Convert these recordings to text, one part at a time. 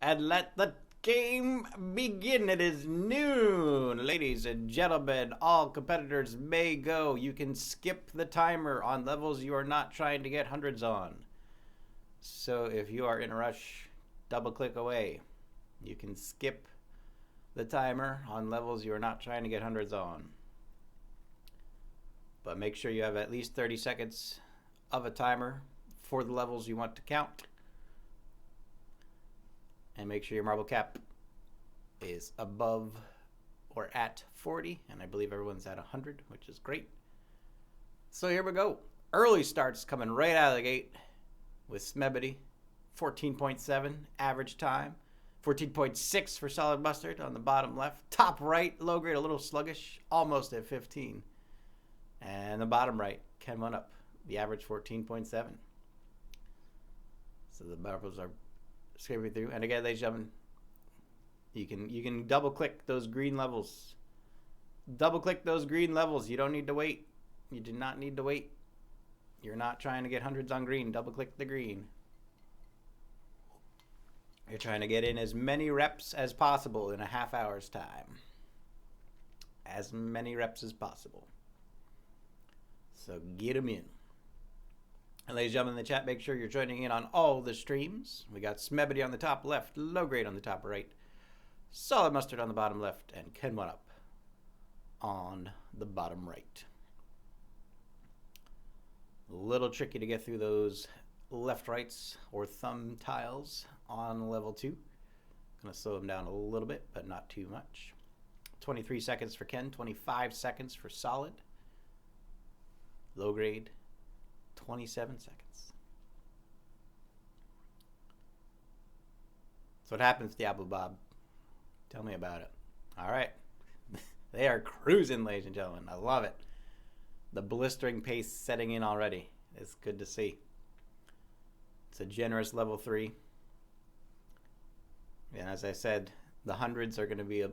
and let the game begin. It is noon. Ladies and gentlemen, all competitors may go. You can skip the timer on levels you are not trying to get hundreds on. So if you are in a rush, double click away. You can skip the timer on levels you are not trying to get hundreds on. But make sure you have at least 30 seconds of a timer for the levels you want to count. And make sure your marble cap is above or at 40. And I believe everyone's at 100, which is great. So here we go. Early starts coming right out of the gate with Smebbity. 14.7 average time. 14.6 for SolidMustard on the bottom left. Top right, low grade, a little sluggish, almost at 15. And the bottom right, kenONEup, the average 14.7. So the marbles are scraping through. And again, ladies and gentlemen, you can double click those green levels. Double click those green levels. You don't need to wait. You do not need to wait. You're not trying to get hundreds on green. Double click the green. You're trying to get in as many reps as possible in a half hour's time. As many reps as possible. So get them in. And ladies and gentlemen in the chat, make sure you're joining in on all the streams. We got Smebbity on the top left, low grade on the top right, SolidMustard on the bottom left, and kenONEup on the bottom right. A little tricky to get through those left rights or thumb tiles on level 2. Gonna slow them down a little bit, but not too much. 23 seconds for Ken, 25 seconds for Solid. Low grade, 27 seconds. That's what happens, Diablo Bob. Tell me about it. All right. They are cruising, ladies and gentlemen. I love it. The blistering pace setting in already. It's good to see. It's a generous level 3. And as I said, the hundreds are going to be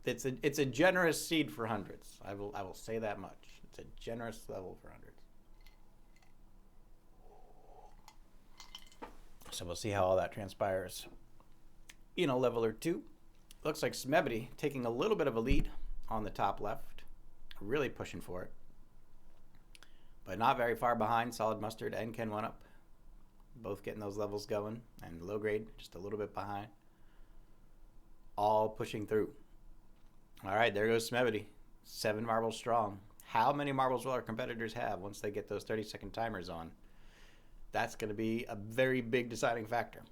it's a generous seed for hundreds. I will say that much. It's a generous level for hundreds. So we'll see how all that transpires in a level or two. Looks like Smebbity taking a little bit of a lead on the top left. Really pushing for it. But not very far behind SolidMustard and kenONEup. Both getting those levels going. And low grade just a little bit behind. All pushing through. All right, there goes Smebbity. 7 marbles strong. How many marbles will our competitors have once they get those 30-second timers on? That's going to be a very big deciding factor.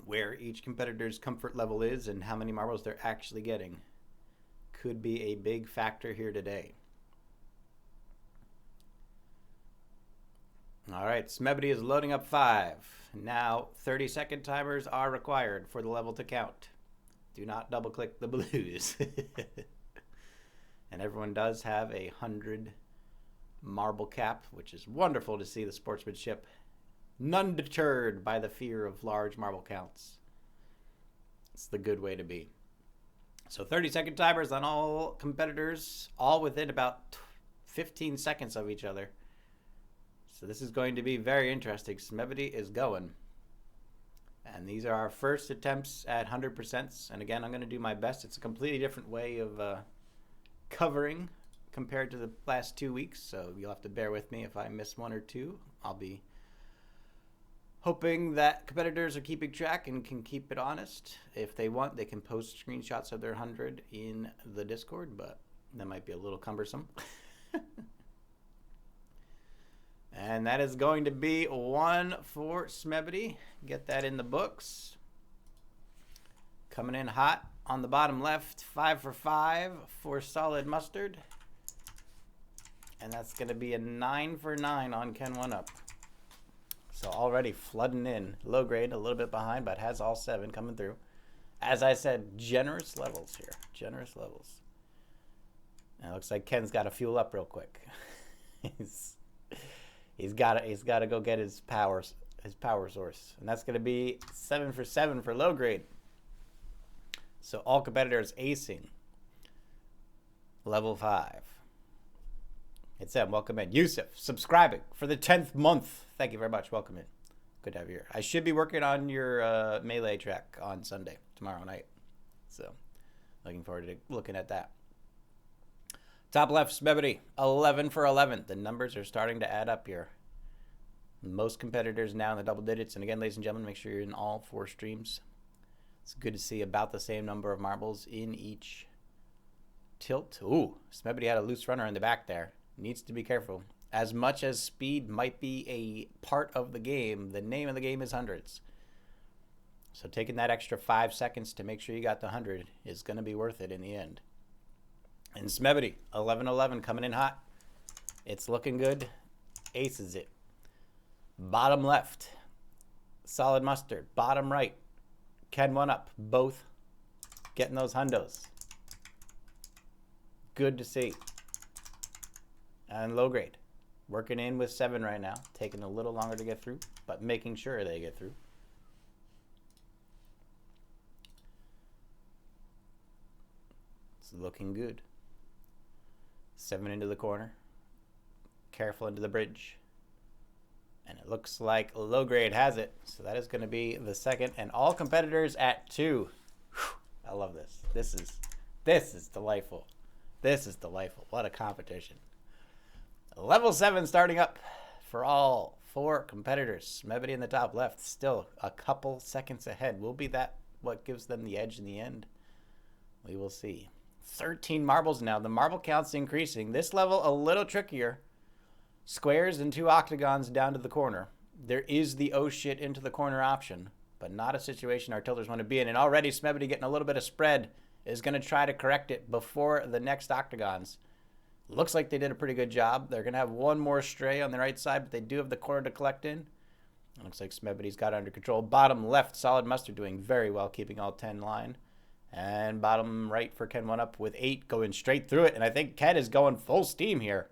Where each competitor's comfort level is and how many marbles they're actually getting could be a big factor here today. All right, Smebbity is loading up 5. Now 30-second timers are required for the level to count. Do not double click the blues. And everyone does have a 100 marble cap, which is wonderful to see the sportsmanship. None deterred by the fear of large marble counts. It's the good way to be. So 30-second timers on all competitors, all within about 15 seconds of each other. So this is going to be very interesting. Smebbity is going. And these are our first attempts at 100%. And again, I'm going to do my best. It's a completely different way of covering compared to the last 2 weeks. So you'll have to bear with me if I miss one or two. I'll be hoping that competitors are keeping track and can keep it honest. If they want, they can post screenshots of their 100 in the Discord, but that might be a little cumbersome. And that is going to be 1 for Smebbity. Get that in the books. Coming in hot on the bottom left, 5 for 5 for SolidMustard. And that's going to be a 9 for 9 on kenONEup. So already flooding in. Low grade, a little bit behind, but has all 7 coming through. As I said, generous levels here. Generous levels. And it looks like Ken's got to fuel up real quick. He's got to go get his power source. And that's going to be 7 for 7 for low grade. So all competitors acing. Level 5. It's them. Welcome in. Yusuf, subscribing for the 10th month. Thank you very much. Welcome in. Good to have you here. I should be working on your melee track on Sunday, tomorrow night. So, looking forward to looking at that. Top left, Smebbity, 11 for 11. The numbers are starting to add up here. Most competitors now in the double digits. And again, ladies and gentlemen, make sure you're in all 4 streams. It's good to see about the same number of marbles in each tilt. Ooh, Smebbity had a loose runner in the back there. Needs to be careful. As much as speed might be a part of the game, the name of the game is hundreds. So taking that extra 5 seconds to make sure you got the 100 is going to be worth it in the end. And Smebbity, 11-11, coming in hot. It's looking good. Aces it. Bottom left, SolidMustard. Bottom right, kenONEup. Both getting those hundos. Good to see. And low grade. Working in with 7 right now. Taking a little longer to get through, but making sure they get through. It's looking good. 7 into the corner. Careful into the bridge. And it looks like low grade has it. So that is going to be the second. And all competitors at 2. Whew, I love this. This is delightful. This is delightful. What a competition. Level 7 starting up for all 4 competitors. Smebbity in the top left. Still a couple seconds ahead. Will be that what gives them the edge in the end? We will see. 13 marbles now. The marble count's increasing. This level a little trickier. Squares and 2 octagons down to the corner. There is the oh shit into the corner option, but not a situation our tilters want to be in. And already Smebbity getting a little bit of spread is going to try to correct it before the next octagons. Looks like they did a pretty good job. They're going to have one more stray on the right side, but they do have the corner to collect in. It looks like Smebbity's got it under control. Bottom left, SolidMustard doing very well, keeping all 10 line. And bottom right for kenONEup with 8 going straight through it. And I think Ken is going full steam here.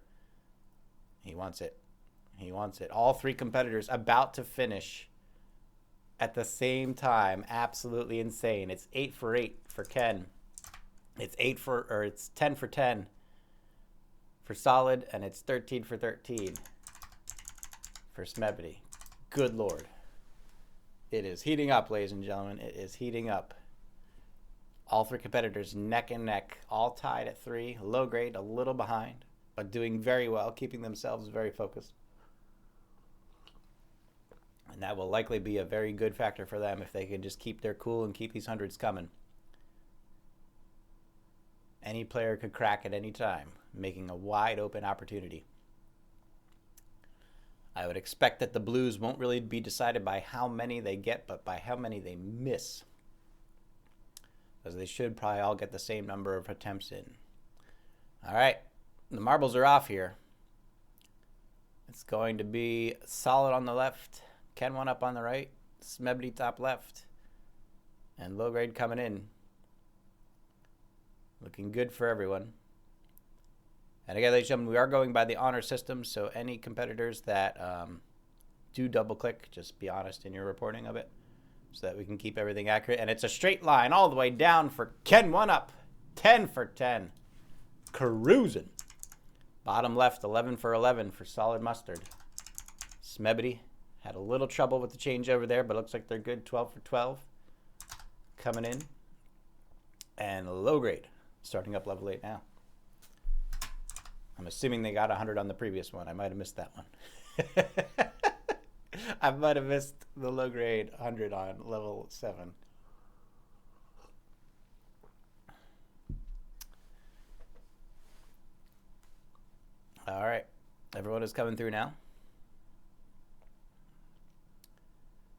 He wants it. He wants it. All 3 competitors about to finish at the same time. Absolutely insane. It's 8 for 8 for Ken. It's 10 for 10 for Solid, and it's 13 for 13 for Smebbity. Good Lord. It is heating up, ladies and gentlemen. It is heating up. All 3 competitors neck and neck, all tied at 3. Low grade, a little behind, but doing very well, keeping themselves very focused. And that will likely be a very good factor for them if they can just keep their cool and keep these hundreds coming. Any player could crack at any time, making a wide open opportunity. I would expect that the blues won't really be decided by how many they get, but by how many they miss. Because they should probably all get the same number of attempts in. All right, the marbles are off here. It's going to be Solid on the left, kenONEup on the right, Smebbity top left, and low grade coming in. Looking good for everyone. And again, ladies and gentlemen, we are going by the honor system, so any competitors that do double click, just be honest in your reporting of it, so that we can keep everything accurate. And it's a straight line all the way down for kenONEup. 10 for 10. Cruising. Bottom left, 11 for 11 for SolidMustard. Smebbity had a little trouble with the changeover there, but looks like they're good. 12 for 12. Coming in. And low grade. Starting up level 8 now. I'm assuming they got 100 on the previous one. I might have missed that one. I might have missed the low grade 100 on level 7. All right. Everyone is coming through now.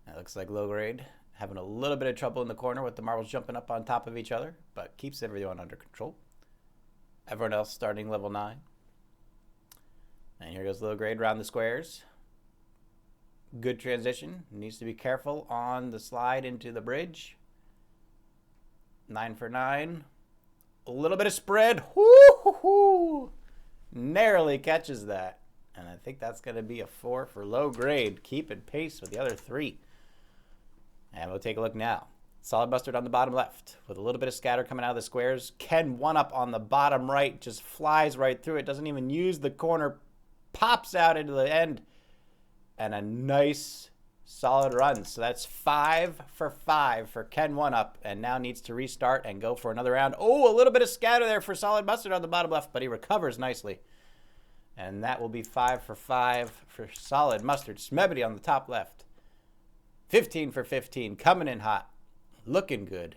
It looks like low grade having a little bit of trouble in the corner with the marbles jumping up on top of each other, but keeps everyone under control. Everyone else starting level 9. And here goes low grade around the squares. Good transition. Needs to be careful on the slide into the bridge. 9 for 9. A little bit of spread. Woo-hoo-hoo. Narrowly catches that. And I think that's going to be a 4 for low grade. Keeping pace with the other 3. And we'll take a look now. SolidMustard on the bottom left with a little bit of scatter coming out of the squares. kenONEup on the bottom right. Just flies right through it. Doesn't even use the corner. Pops out into the end. And a nice solid runs. So that's 5 for 5 for kenONEup, and now needs to restart and go for another round. Oh, a little bit of scatter there for SolidMustard on the bottom left, but he recovers nicely. And that will be 5 for 5 for SolidMustard. Smebbity on the top left. 15 for 15, coming in hot. Looking good.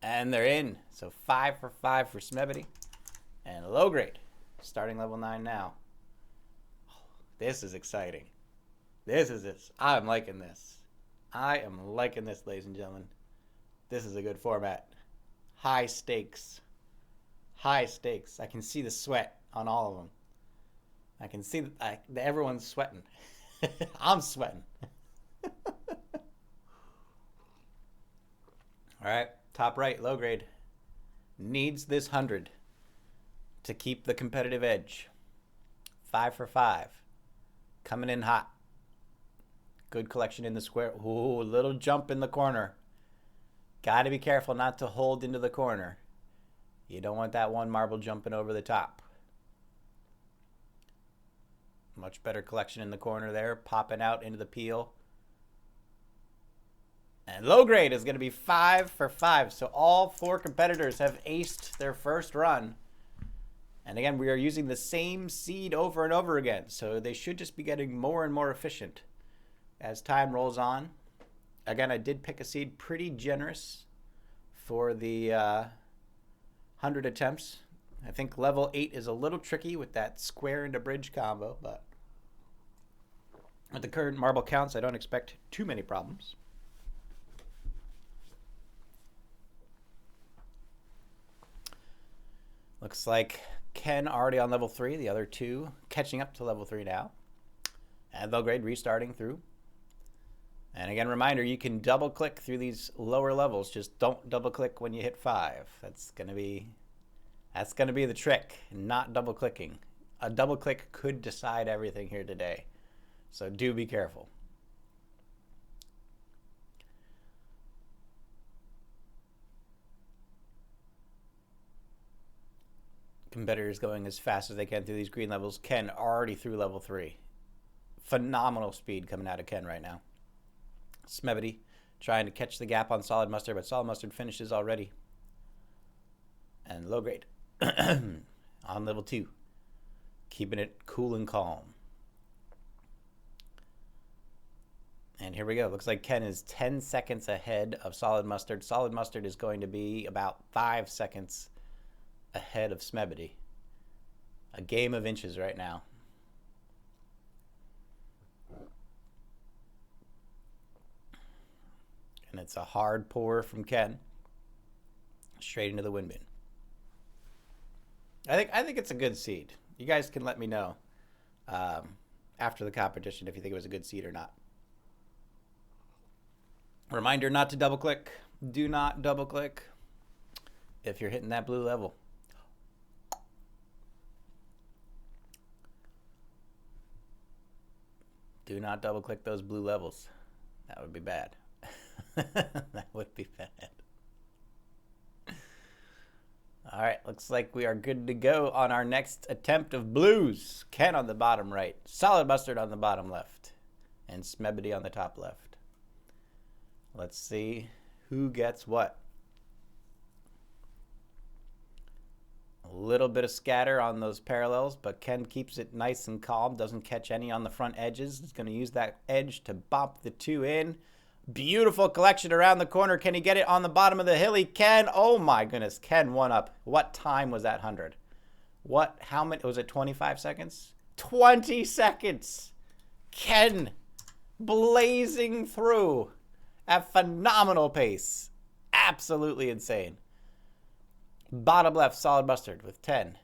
And they're in. So 5 for 5 for Smebbity. And low grade. Starting level 9 now. This is exciting. This is this. I'm liking this. I am liking this, ladies and gentlemen. This is a good format. High stakes. High stakes. I can see the sweat on all of them. I can see that everyone's sweating. I'm sweating. All right, top right, low grade. Needs this 100 to keep the competitive edge. 5 for 5. Coming in hot. Good collection in the square. Ooh, little jump in the corner. Got to be careful not to hold into the corner. You don't want that one marble jumping over the top. Much better collection in the corner there. Popping out into the peel. And low grade is going to be 5 for 5. So all 4 competitors have aced their first run. And again, we are using the same seed over and over again. So they should just be getting more and more efficient as time rolls on. Again, I did pick a seed pretty generous for the 100 attempts. I think level 8 is a little tricky with that square into bridge combo. But with the current marble counts, I don't expect too many problems. Looks like Ken already on level 3. The other 2 catching up to level 3 now. And low grade restarting through. And again, reminder, you can double click through these lower levels. Just don't double click when you hit 5. That's gonna be the trick, not double clicking. A double click could decide everything here today. So do be careful. Competitors going as fast as they can through these green levels. Ken already through level 3. Phenomenal speed coming out of Ken right now. Smebbity trying to catch the gap on SolidMustard, but SolidMustard finishes already. And low grade on level 2. Keeping it cool and calm. And here we go. Looks like Ken is 10 seconds ahead of SolidMustard. SolidMustard is going to be about 5 seconds ahead of Smebbity. A game of inches right now. And it's a hard pour from Ken. Straight into the wind bin. I think it's a good seed. You guys can let me know after the competition if you think it was a good seed or not. Reminder not to double click. Do not double click if you're hitting that blue level. Do not double click those blue levels. That would be bad. That would be bad. All right, looks like we are good to go on our next attempt of blues. Ken on the bottom right, SolidMustard on the bottom left, and Smebbity on the top left. Let's see who gets what. A little bit of scatter on those parallels, but Ken keeps it nice and calm, doesn't catch any on the front edges. He's going to use that edge to bump the 2 in. Beautiful collection around the corner. Can he get it on the bottom of the hill? He can. Oh my goodness. kenONEup. What time was that 100? How many? Was it 25 seconds? 20 seconds. Ken blazing through at phenomenal pace. Absolutely insane. Bottom left, SolidMustard with 10.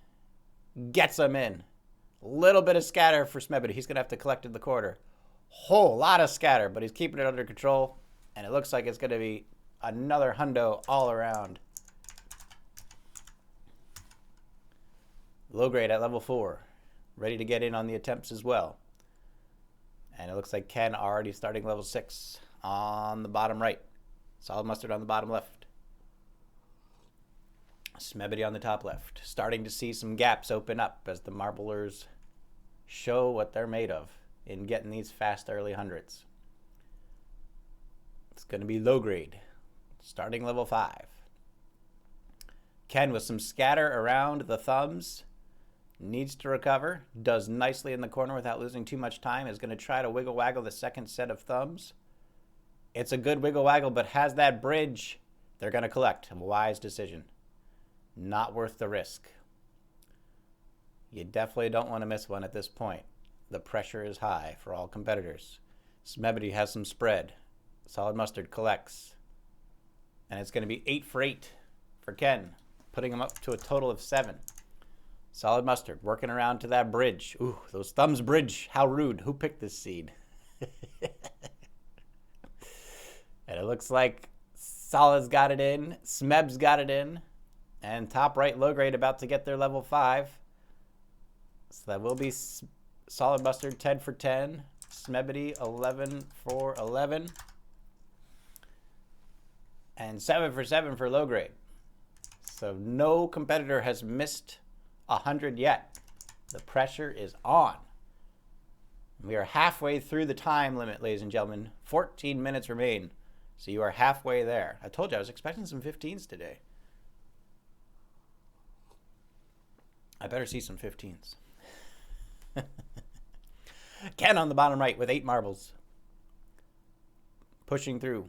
Gets him in. Little bit of scatter for Smebbity. He's going to have to collect in the quarter. Whole lot of scatter, but he's keeping it under control. And it looks like it's going to be another hundo all around. Low grade at level 4. Ready to get in on the attempts as well. And it looks like Ken already starting level 6 on the bottom right. SolidMustard on the bottom left. Smebbity on the top left. Starting to see some gaps open up as the marblers show what they're made of in getting these fast early hundreds. It's going to be low grade, starting level 5. Ken with some scatter around the thumbs. Needs to recover. Does nicely in the corner without losing too much time. Is going to try to wiggle waggle the second set of thumbs. It's a good wiggle waggle, but has that bridge. They're going to collect. A wise decision. Not worth the risk. You definitely don't want to miss one at this point. The pressure is high for all competitors. Smebbity has some spread. SolidMustard collects. And it's going to be 8 for 8 for Ken, putting him up to a total of 7. SolidMustard working around to that bridge. Ooh, those thumbs bridge. How rude. Who picked this seed? And it looks like Solid's got it in. Smeb's got it in. And top right low grade about to get their level 5. So that will be SolidMustard 10 for 10. Smebbity 11 for 11. And 7 for 7 for low grade. So no competitor has missed 100 yet. The pressure is on. We are halfway through the time limit, ladies and gentlemen. 14 minutes remain. So you are halfway there. I told you I was expecting some 15s today. I better see some 15s. Ken on the bottom right with 8 marbles. Pushing through.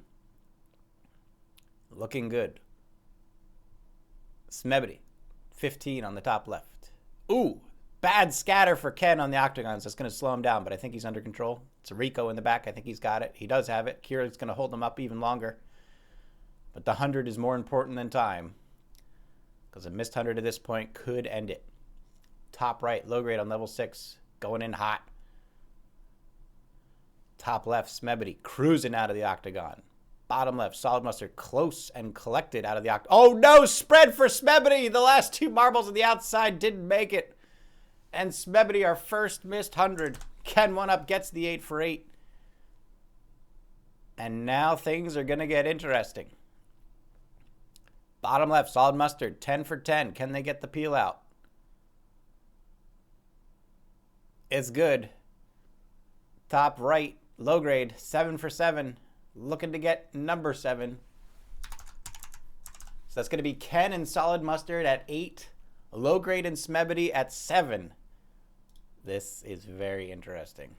Looking good. Smebbity, 15 on the top left. Ooh, bad scatter for Ken on the octagon, so it's going to slow him down, but I think he's under control. It's a Rico in the back. I think he's got it. He does have it. Keurig going to hold him up even longer. But the 100 is more important than time, because a missed 100 at this point could end it. Top right, low grade on level 6, going in hot. Top left, Smebbity, cruising out of the octagon. Bottom left, SolidMustard close and collected out of the octagon. Oh no, spread for Smebbity. The last 2 marbles on the outside didn't make it. And Smebbity, our first missed 100. kenONEup gets the 8 for 8. And now things are going to get interesting. Bottom left, SolidMustard 10 for 10. Can they get the peel out? It's good. Top right, low grade, 7 for 7. Looking to get number 7. So that's going to be Ken and SolidMustard at 8. Low grade and Smebbity at 7. This is very interesting.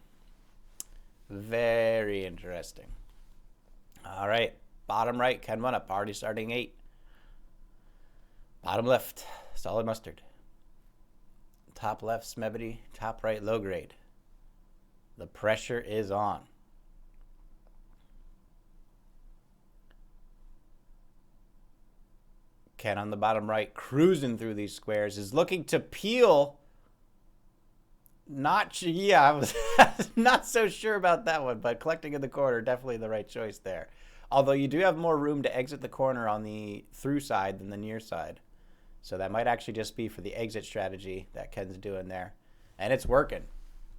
Very interesting. All right. Bottom right, kenONEup already starting 8. Bottom left, SolidMustard. Top left, Smebbity. Top right, low grade. The pressure is on. Ken on the bottom right, cruising through these squares, is looking to peel. I was not so sure about that one, but collecting in the corner, definitely the right choice there. Although you do have more room to exit the corner on the through side than the near side. So that might actually just be for the exit strategy that Ken's doing there. And it's working.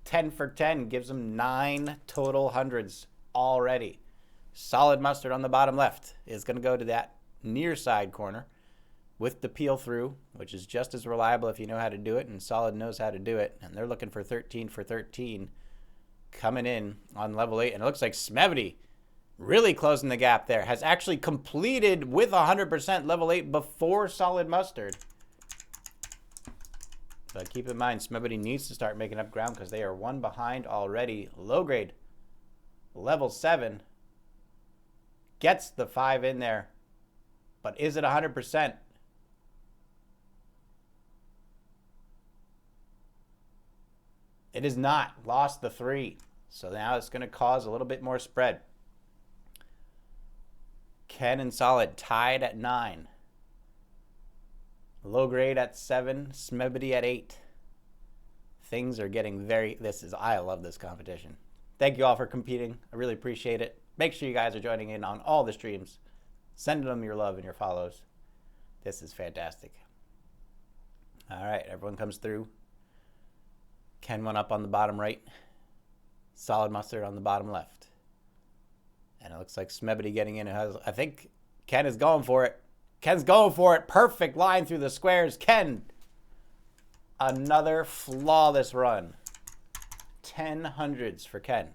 10 for 10 gives him 9 total hundreds already. SolidMustard on the bottom left is going to go to that near side corner with the peel through, which is just as reliable if you know how to do it, and Solid knows how to do it. And they're looking for 13 for 13 coming in on level 8. And it looks like Smebbity really closing the gap there. Has actually completed with 100% level 8 before SolidMustard. But keep in mind, Smebbity needs to start making up ground because they are 1 behind already. Low grade, level 7. Gets the 5 in there. But is it 100%? It is not. Lost the 3. So now it's going to cause a little bit more spread. Ken and Solid tied at 9. Low grade at 7. Smebbity at 8. Things are getting I love this competition. Thank you all for competing. I really appreciate it. Make sure you guys are joining in on all the streams. Send them your love and your follows. This is fantastic. All right, everyone comes through. kenONEup on the bottom right. SolidMustard on the bottom left. And it looks like Smebbity getting in. I think Ken is going for it. Ken's going for it. Perfect line through the squares. Ken, another flawless run. 10 hundreds for Ken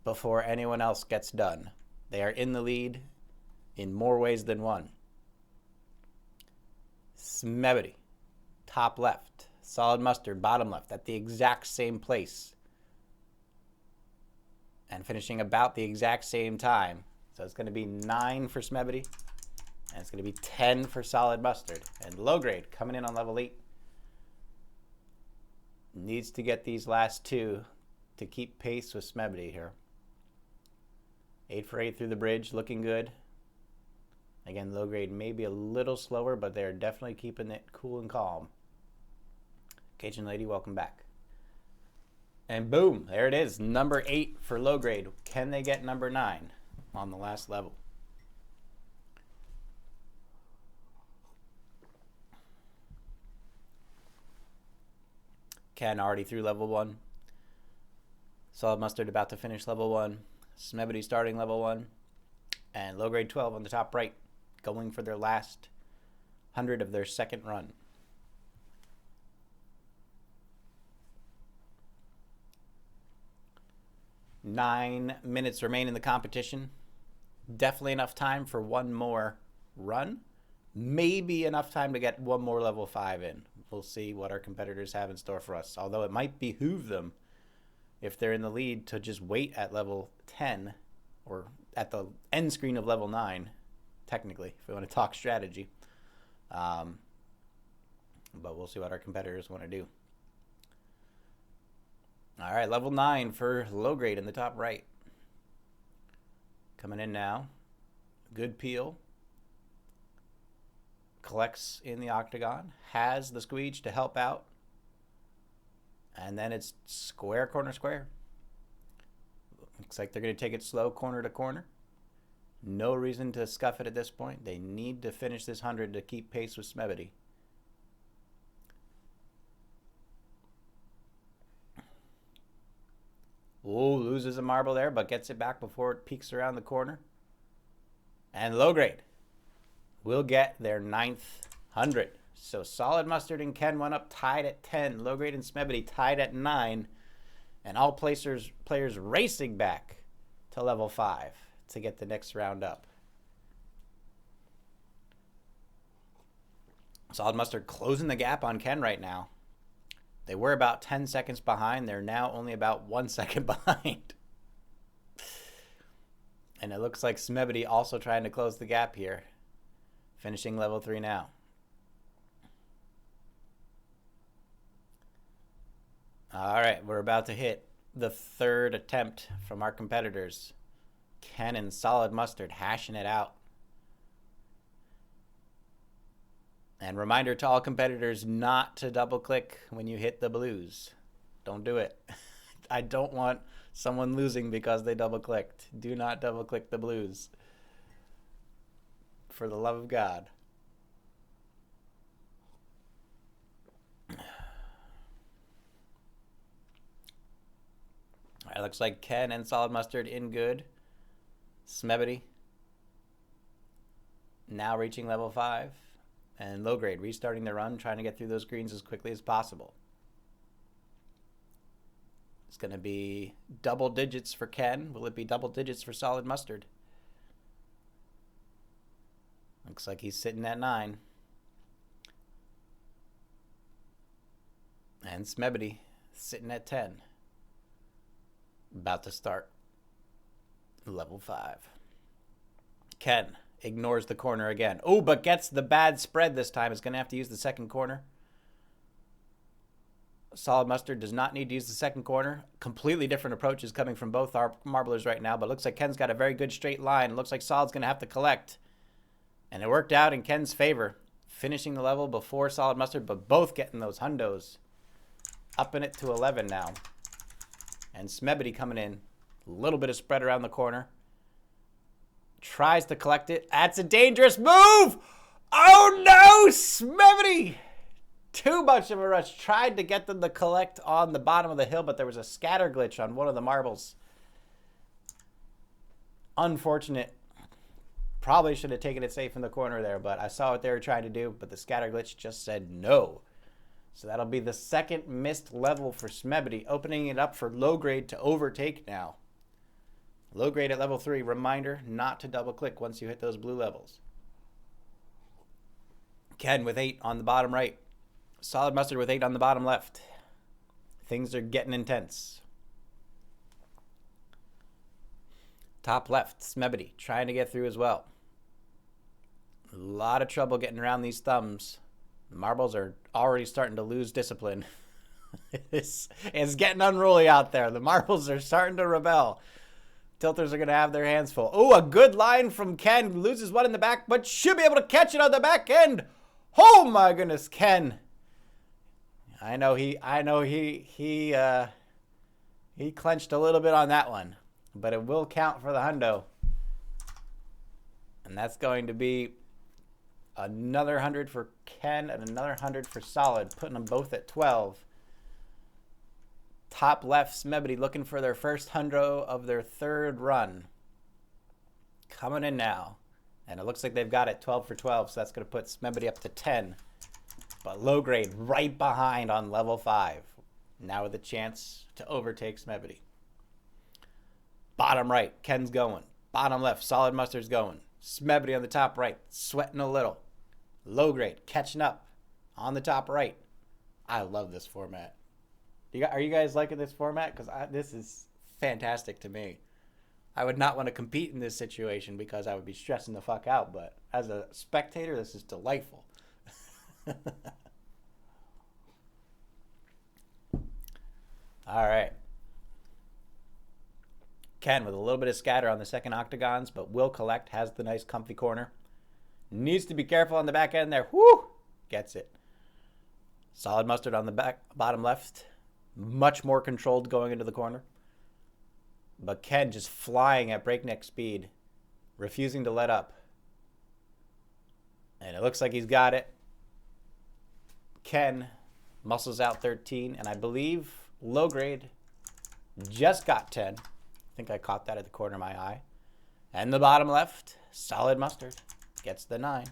before anyone else gets done. They are in the lead in more ways than one. Smebbity, top left. SolidMustard, bottom left, at the exact same place. And finishing about the exact same time. So it's going to be 9 for Smebbity, and it's going to be 10 for SolidMustard. And low grade coming in on level 8. Needs to get these last 2 to keep pace with Smebbity here. 8 for 8 through the bridge, looking good. Again, low grade may be a little slower, but they're definitely keeping it cool and calm. Cajun Lady, welcome back. And boom, there it is. Number 8 for low grade. Can they get number 9 on the last level? Ken already through level 1. SolidMustard about to finish level 1. Smebbity starting level 1. And low grade 12 on the top right, going for their last 100 of their second run. Nine minutes remain in the competition. Definitely enough time for one more run. Maybe enough time to get one more level 5 in. We'll see what our competitors have in store for us. Although it might behoove them, if they're in the lead, to just wait at level 10 or at the end screen of level 9, technically, if we want to talk strategy. But we'll see what our competitors want to do. All right, level 9 for low grade in the top right. Coming in now. Good peel. Collects in the octagon. Has the squeege to help out. And then it's square, corner, square. Looks like they're going to take it slow, corner to corner. No reason to scuff it at this point. They need to finish this 100 to keep pace with Smebbity. Ooh, loses a marble there, but gets it back before it peeks around the corner. And low grade will get their 9th 100. So SolidMustard and kenONEup tied at 10. Low grade and Smebbity tied at 9. And all players racing back to level 5 to get the next round up. SolidMustard closing the gap on Ken right now. They were about 10 seconds behind. They're now only about 1 second behind. And it looks like Smebbity also trying to close the gap here. Finishing level 3 now. All right, we're about to hit the 3rd attempt from our competitors. Ken and SolidMustard hashing it out. And reminder to all competitors not to double click when you hit the blues. Don't do it. I don't want someone losing because they double clicked. Do not double click the blues. For the love of God. All right, looks like Ken and SolidMustard in good. Smebbity now reaching level 5. And low grade restarting their run, trying to get through those greens as quickly as possible. It's going to be double digits for Ken. Will it be double digits for SolidMustard? Looks like he's sitting at 9. And Smebbity sitting at 10. About to start level 5. Ken ignores the corner again. Oh, but gets the bad spread this time. Is going to have to use the second corner. SolidMustard does not need to use the second corner. Completely different approaches coming from both our marblers right now, but looks like Ken's got a very good straight line. Looks like Solid's going to have to collect. And it worked out in Ken's favor. Finishing the level before SolidMustard, but both getting those hundos. Upping it to 11 now. And Smebbity coming in. A little bit of spread around the corner. Tries to collect it. That's a dangerous move! Oh no! Smebbity! Too much of a rush. Tried to get them to collect on the bottom of the hill, but there was a scatter glitch on one of the marbles. Unfortunate. Probably should have taken it safe in the corner there, but I saw what they were trying to do, but the scatter glitch just said no. So that'll be the second missed level for Smebbity, opening it up for low grade to overtake now. Low grade at level 3. Reminder not to double click once you hit those blue levels. Ken with 8 on the bottom right. SolidMustard with 8 on the bottom left. Things are getting intense. Top left, Smebbity trying to get through as well. A lot of trouble getting around these thumbs. The marbles are already starting to lose discipline. It's getting unruly out there. The marbles are starting to rebel. Tilters are going to have their hands full. Oh, a good line from Ken. Loses one in the back, but should be able to catch it on the back end. Oh my goodness, Ken. I know he clenched a little bit on that one, but it will count for the hundo. And that's going to be another 100 for Ken and another 100 for Solid, putting them both at 12. Top left, Smebbity looking for their first hundo of their third run. Coming in now. And it looks like they've got it 12 for 12, so that's going to put Smebbity up to 10. But low grade right behind on level 5. Now with a chance to overtake Smebbity. Bottom right, Ken's going. Bottom left, SolidMustard's going. Smebbity on the top right, sweating a little. Low grade catching up on the top right. I love this format. Are you guys liking this format? Because this is fantastic to me. I would not want to compete in this situation because I would be stressing the fuck out. But as a spectator, this is delightful. All right. Ken with a little bit of scatter on the second octagons, but will collect, has the nice comfy corner. Needs to be careful on the back end there. Whoo! Gets it. SolidMustard on the bottom left. Much more controlled going into the corner. But Ken just flying at breakneck speed. Refusing to let up. And it looks like he's got it. Ken muscles out 13. And I believe low grade just got 10. I think I caught that at the corner of my eye. And the bottom left, SolidMustard gets the 9.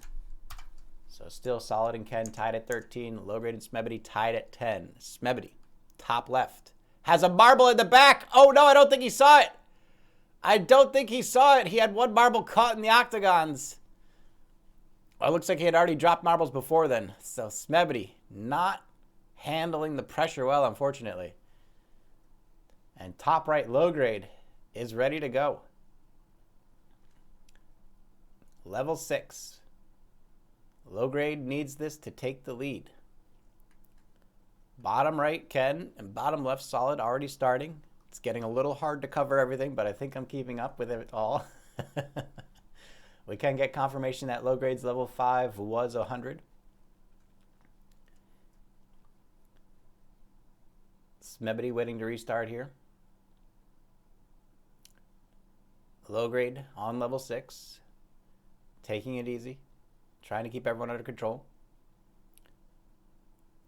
So still Solid and Ken tied at 13. Low grade and Smebbity tied at 10. Smebbity, top left, has a marble in the back. Oh no, I don't think he saw it. I don't think he saw it. He had one marble caught in the octagons. Well, it looks like he had already dropped marbles before then. So Smebbity not handling the pressure well, unfortunately. And top right, low grade is ready to go. Level 6. Low grade needs this to take the lead. Bottom right, Ken, and bottom left, Solid already starting. It's getting a little hard to cover everything, but I think I'm keeping up with it all. We can get confirmation that low grade's level 5 was 100. Smebbity waiting to restart here. Low grade on level 6. Taking it easy. Trying to keep everyone under control.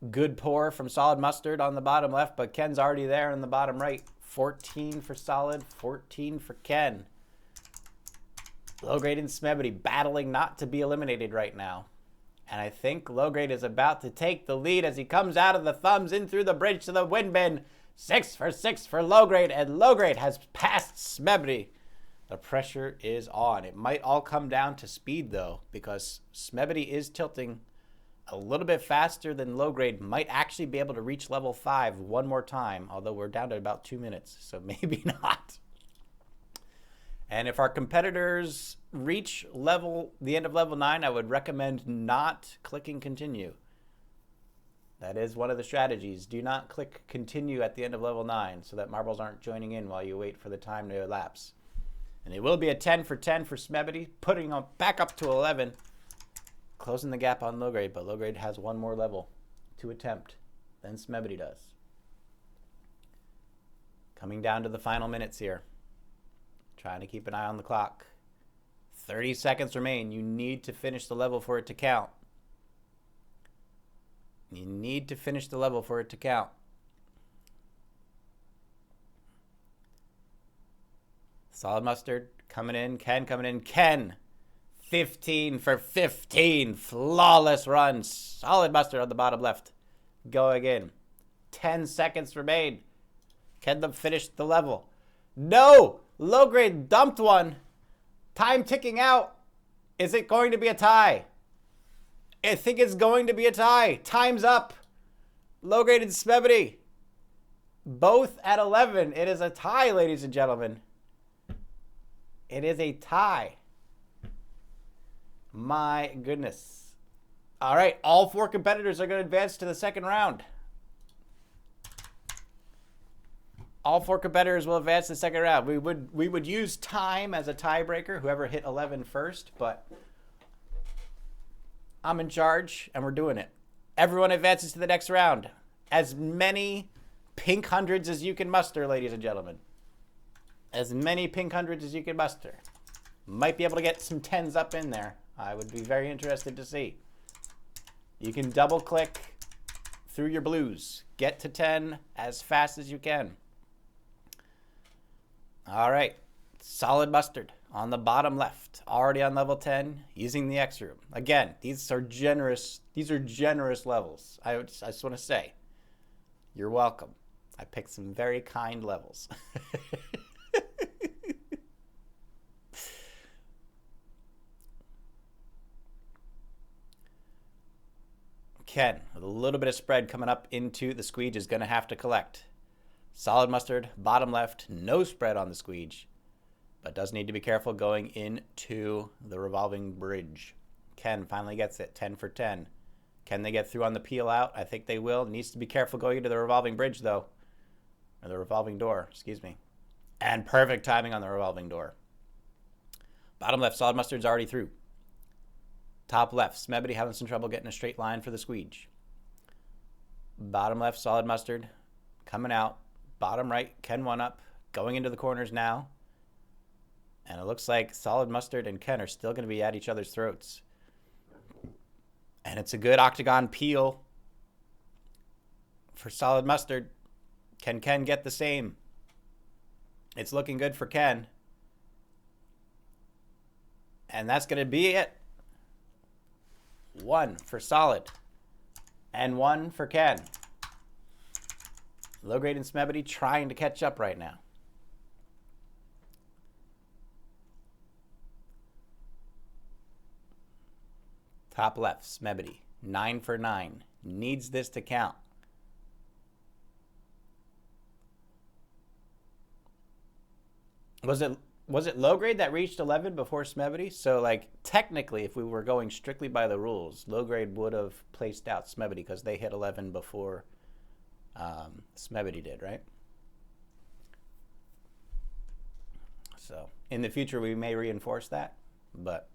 Good pour from SolidMustard on the bottom left, but Ken's already there in the bottom right. 14 for Solid, 14 for Ken. Low grade and Smebbity battling not to be eliminated right now. And I think low grade is about to take the lead as he comes out of the thumbs in through the bridge to the wind bin. 6 for 6 for low grade, and low grade has passed Smebbity. The pressure is on. It might all come down to speed, though, because Smebbity is tilting a little bit faster than low grade. Might actually be able to reach level 5 one more time, although we're down to about 2 minutes, so maybe not. And if our competitors reach the end of level 9, I would recommend not clicking continue. That is one of the strategies. Do not click continue at the end of level 9 so that marbles aren't joining in while you wait for the time to elapse. And it will be a 10 for 10 for Smebbity, putting on back up to 11. Closing the gap on low grade, but low grade has one more level to attempt than Smebbity does. Coming down to the final minutes here. Trying to keep an eye on the clock. 30 seconds remain. You need to finish the level for it to count. You need to finish the level for it to count. SolidMustard coming in. Ken coming in. Ken. 15 for 15. Flawless run. SolidMustard on the bottom left. going in. 10 seconds remain. Can they finish the level? No! Low grade dumped one. Time ticking out. Is it going to be a tie? I think it's going to be a tie. Time's up. Low grade and Smebbity. Both at 11. It is a tie, ladies and gentlemen. It is a tie. My goodness. All right. All 4 competitors are going to advance to the second round. All 4 competitors will advance to the second round. We would use time as a tiebreaker, whoever hit 11 first, but I'm in charge, and we're doing it. Everyone advances to the next round. As many pink hundreds as you can muster, ladies and gentlemen. As many pink hundreds as you can muster. Might be able to get some 10s up in there. I would be very interested to see. You can double-click through your blues. Get to 10 as fast as you can. All right. SolidMustard on the bottom left. Already on level 10, using the X room. Again, these are generous levels. I just want to say, you're welcome. I picked some very kind levels. Ken, with a little bit of spread coming up into the squeege, is going to have to collect. SolidMustard, bottom left, no spread on the squeege, but does need to be careful going into the revolving bridge. Ken finally gets it, 10 for 10. Can they get through on the peel out? I think they will. Needs to be careful going into the revolving bridge, though. Or the revolving door, excuse me. And perfect timing on the revolving door. Bottom left, SolidMustard's already through. Top left, Smebbity having some trouble getting a straight line for the squeege. Bottom left, SolidMustard coming out. Bottom right, kenONEup going into the corners now. And it looks like SolidMustard and Ken are still going to be at each other's throats. And it's a good octagon peel for SolidMustard. Can Ken get the same? It's looking good for Ken. And that's going to be it. 1 for Solid. And 1 for Ken. Low grade and Smebbity trying to catch up right now. Top left, Smebbity. 9 for 9. Needs this to count. Was it low grade that reached 11 before Smebbity? So, like, technically, if we were going strictly by the rules, low grade would have placed out Smebbity because they hit 11 before Smebbity did, right? So, in the future, we may reinforce that, but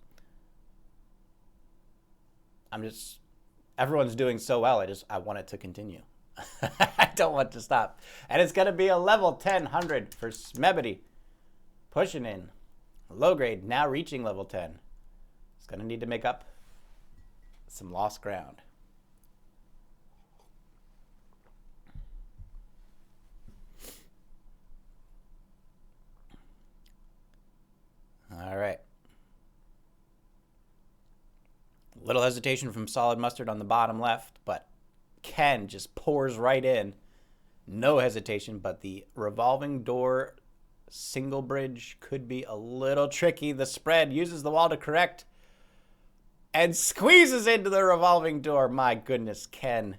everyone's doing so well, I want it to continue. I don't want to stop. And it's going to be a level 1000 for Smebbity. Pushing in. Low grade, now reaching level 10. It's going to need to make up some lost ground. All right. Little hesitation from SolidMustard on the bottom left, but Ken just pours right in. No hesitation, but the revolving door single bridge could be a little tricky. The spread uses the wall to correct and squeezes into the revolving door. My goodness, Ken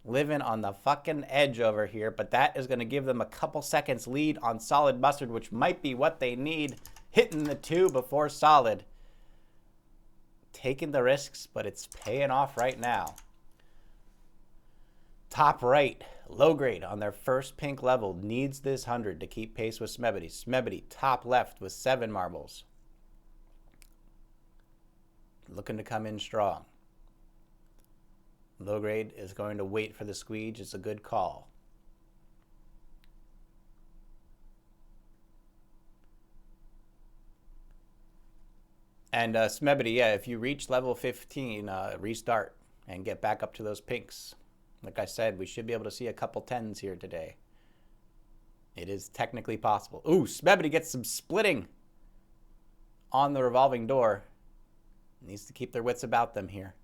living on the fucking edge over here, but that is going to give them a couple seconds lead on SolidMustard, which might be what they need. Hitting the 2 before Solid. Taking the risks, but it's paying off right now. Top right, low grade on their first pink level needs this 100 to keep pace with Smebbity. Smebbity, top left with 7 marbles. Looking to come in strong. Low grade is going to wait for the squeege. It's a good call. And Smebbity, yeah, if you reach level 15, restart and get back up to those pinks. Like I said, we should be able to see a couple 10s here today. It is technically possible. Ooh, Smebbity gets some splitting on the revolving door. Needs to keep their wits about them here.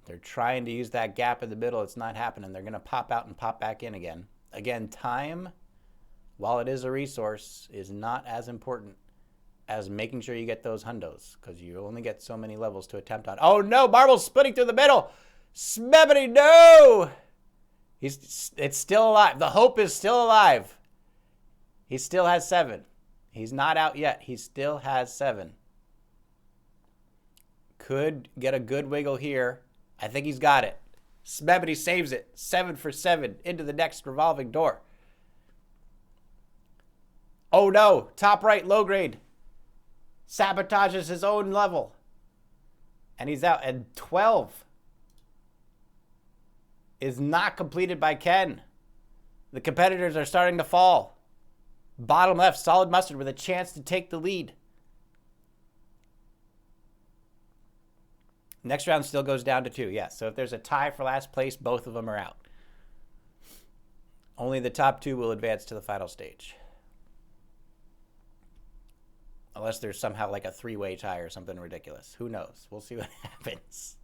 They're trying to use that gap in the middle. It's not happening. They're going to pop out and pop back in again. Again, time, while it is a resource, is not as important as making sure you get those hundos, because you only get so many levels to attempt on. Oh no, Marble's splitting through the middle. Smebbity, no! It's still alive. The hope is still alive. He still has 7. He's not out yet. He still has 7. Could get a good wiggle here. I think he's got it. Smebbity saves it. 7 for 7 into the next revolving door. Oh no, top right, low grade. Sabotages his own level. And he's out. And 12 is not completed by Ken. The competitors are starting to fall. Bottom left, SolidMustard with a chance to take the lead. Next round still goes down to 2. Yes, so if there's a tie for last place, both of them are out. Only the top 2 will advance to the final stage. Unless there's somehow like a 3-way tie or something ridiculous. Who knows? We'll see what happens.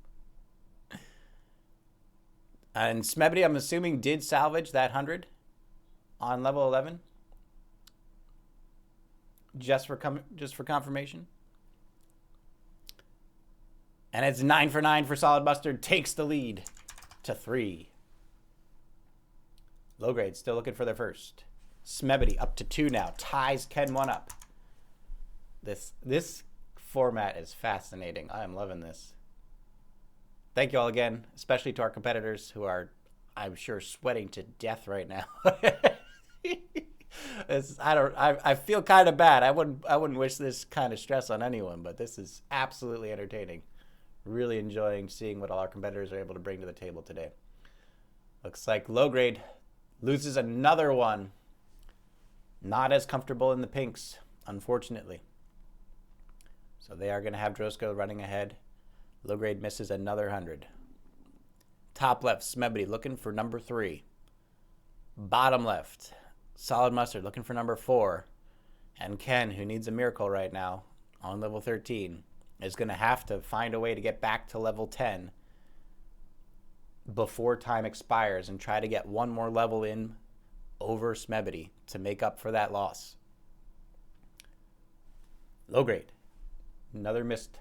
And Smebbity, I'm assuming, did salvage that 100 on level 11. Just for confirmation. And it's 9 for 9 for SolidMustard. Takes the lead to 3. Low grade still looking for their first. Smebbity up to 2 now. Ties kenONEup. This format is fascinating. I am loving this. Thank you all again, especially to our competitors who are, I'm sure, sweating to death right now. I feel kind of bad. I wouldn't wish this kind of stress on anyone, but this is absolutely entertaining. Really enjoying seeing what all our competitors are able to bring to the table today. Looks like low grade loses another one. Not as comfortable in the pinks, unfortunately. So they are going to have Drosko running ahead. Low grade misses another 100. Top left, Smebbity looking for number 3. Bottom left, SolidMustard looking for number 4. And Ken, who needs a miracle right now on level 13, is going to have to find a way to get back to level 10 before time expires and try to get one more level in over Smebbity to make up for that loss. Low grade. Another missed.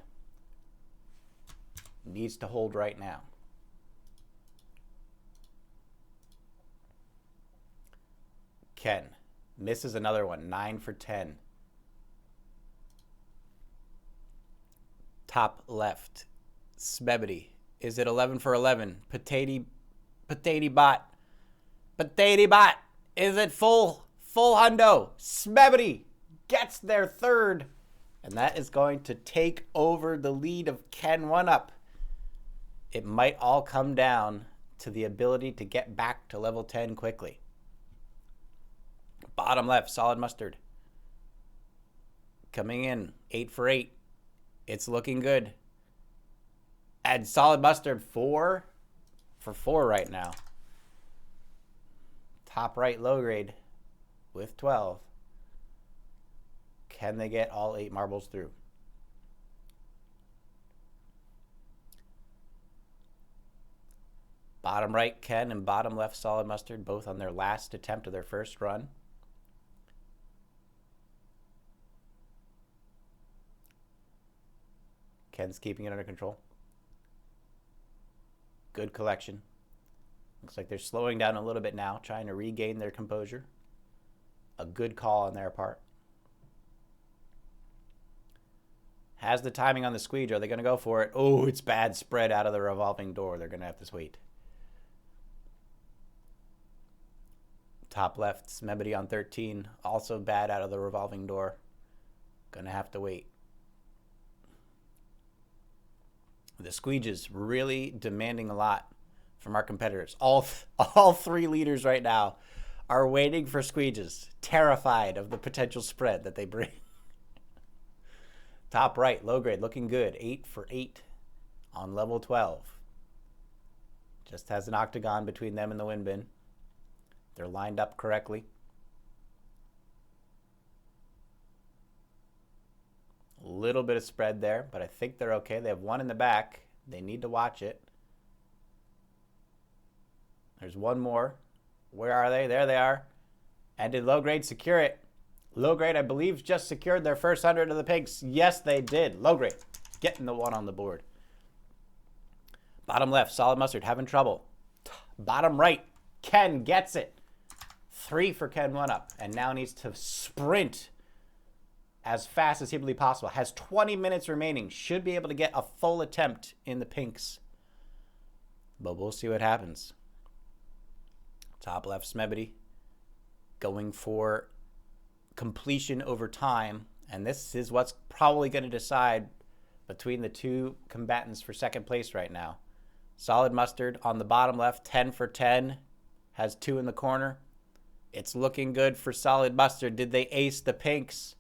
Needs to hold right now. Ken misses another one. 9 for 10. Top left. Smebbity. Is it 11 for 11? Potato bot. Potato bot. Is it full hundo? Smebbity gets their 3rd. And that is going to take over the lead of kenONEup. It might all come down to the ability to get back to level 10 quickly. Bottom left, SolidMustard. Coming in, 8 for 8. It's looking good. And SolidMustard 4 for 4 right now. Top right, low grade with 12. Can they get all 8 marbles through? Bottom right, Ken, and bottom left, SolidMustard, both on their last attempt of their first run. Ken's keeping it under control. Good collection. Looks like they're slowing down a little bit now, trying to regain their composure. A good call on their part. Has the timing on the squeege. Are they going to go for it? Oh, it's bad spread out of the revolving door. They're going to have to wait. Top left, Smebbity on 13. Also bad out of the revolving door. Going to have to wait. The squeege is really demanding a lot from our competitors. All 3 leaders right now are waiting for squeeges, terrified of the potential spread that they bring. Top right, low grade, looking good. 8 for 8 on level 12. Just has an octagon between them and the wind bin. They're lined up correctly. A little bit of spread there, but I think they're okay. They have 1 in the back. They need to watch it. There's one more. Where are they? There they are. And did low grade secure it? Low grade, I believe, just secured their first 100 of the pinks. Yes, they did. Low grade getting the one on the board. Bottom left, SolidMustard having trouble. Bottom right, Ken gets it. 3 for kenONEup, and now needs to sprint as fast as humanly possible. Has 20 minutes remaining. Should be able to get a full attempt in the pinks. But we'll see what happens. Top left, Smebbity going for completion over time. And this is what's probably going to decide between the two combatants for second place right now. SolidMustard on the bottom left, 10 for 10. Has 2 in the corner. It's looking good for SolidMustard. Did they ace the pinks?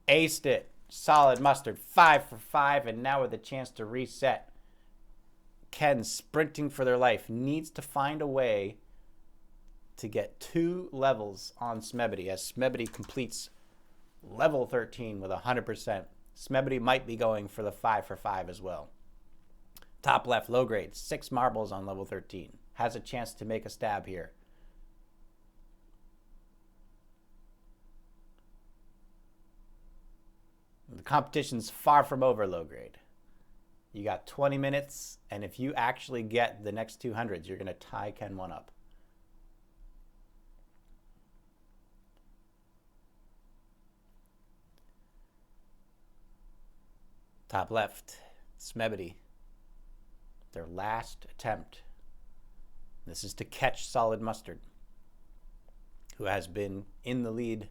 Aced it. SolidMustard, 5 for 5, and now with a chance to reset. Ken, sprinting for their life, needs to find a way to get 2 levels on Smebbity as Smebbity completes level 13 with 100%. Smebbity might be going for the 5 for 5 as well. Top left, low grade, 6 marbles on level 13. Has a chance to make a stab here. The competition's far from over, low grade. You got 20 minutes, and if you actually get the next 200s, you're going to tie kenONEup. Top left, Smebbity. Their last attempt. This is to catch SolidMustard, who has been in the lead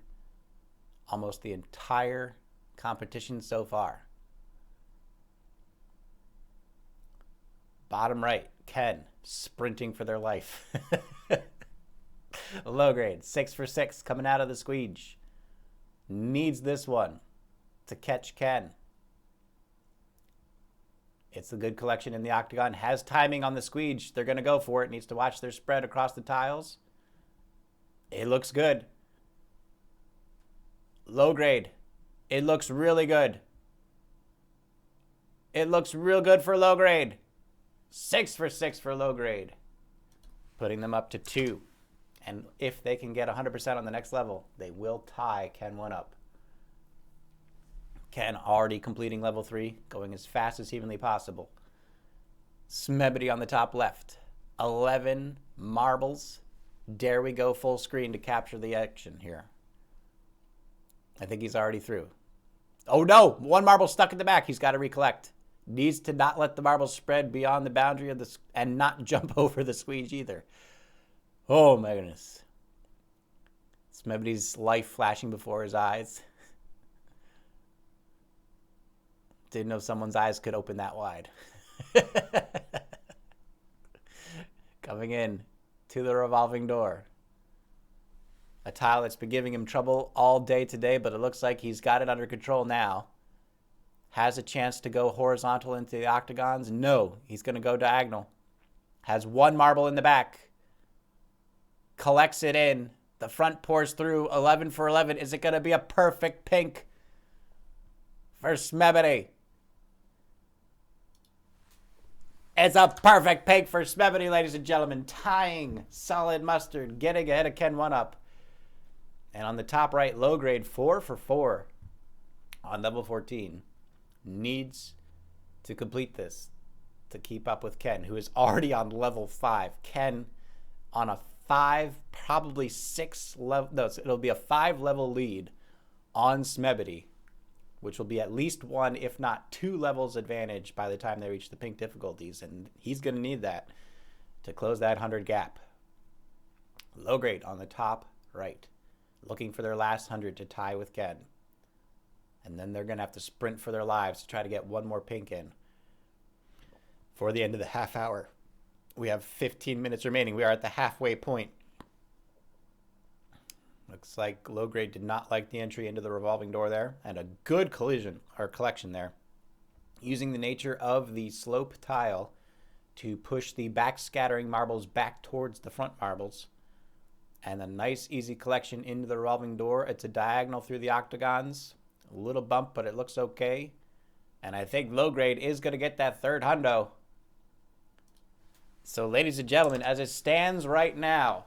almost the entire competition so far. Bottom right, Ken, sprinting for their life. Low grade, 6 for 6, coming out of the squeege. Needs this one to catch Ken. It's a good collection in the octagon. Has timing on the squeege. They're going to go for it. Needs to watch their spread across the tiles. It looks good. Low grade. It looks really good. It looks real good for low grade. 6 for 6 for low grade. Putting them up to 2. And if they can get 100% on the next level, they will tie kenONEup. Ken already completing level 3, going as fast as humanly possible. Smebbity on the top left. 11 marbles. Dare we go full screen to capture the action here? I think he's already through. Oh no! 1 marble stuck in the back. He's got to recollect. Needs to not let the marbles spread beyond the boundary of the and not jump over the squeege either. Oh my goodness. Smebbity's life flashing before his eyes. Didn't know someone's eyes could open that wide. Coming in to the revolving door. A tile that's been giving him trouble all day today, but it looks like he's got it under control now. Has a chance to go horizontal into the octagons. No, he's going to go diagonal. Has 1 marble in the back. Collects it in. The front pours through. 11 for 11. Is it going to be a perfect pink for Smebbity? It's a perfect pink for Smebbity, ladies and gentlemen. Tying SolidMustard, getting ahead of kenONEup. And on the top right, low grade, 4 for 4 on level 14. Needs to complete this to keep up with Ken, who is already on level 5. Ken on a 5, probably 6 level. No, it'll be a 5 level lead on Smebbity, which will be at least 1, if not 2 levels advantage by the time they reach the pink difficulties. And he's going to need that to close that 100 gap. Low grade on the top right, looking for their last 100 to tie with Ken. And then they're going to have to sprint for their lives to try to get 1 more pink in for the end of the half hour. We have 15 minutes remaining. We are at the halfway point. Looks like low grade did not like the entry into the revolving door there, and a good collision or collection there. Using the nature of the slope tile to push the back scattering marbles back towards the front marbles. And a nice easy collection into the revolving door. It's a diagonal through the octagons. A little bump, but it looks okay. And I think low grade is going to get that 3rd hundo. So, ladies and gentlemen, as it stands right now,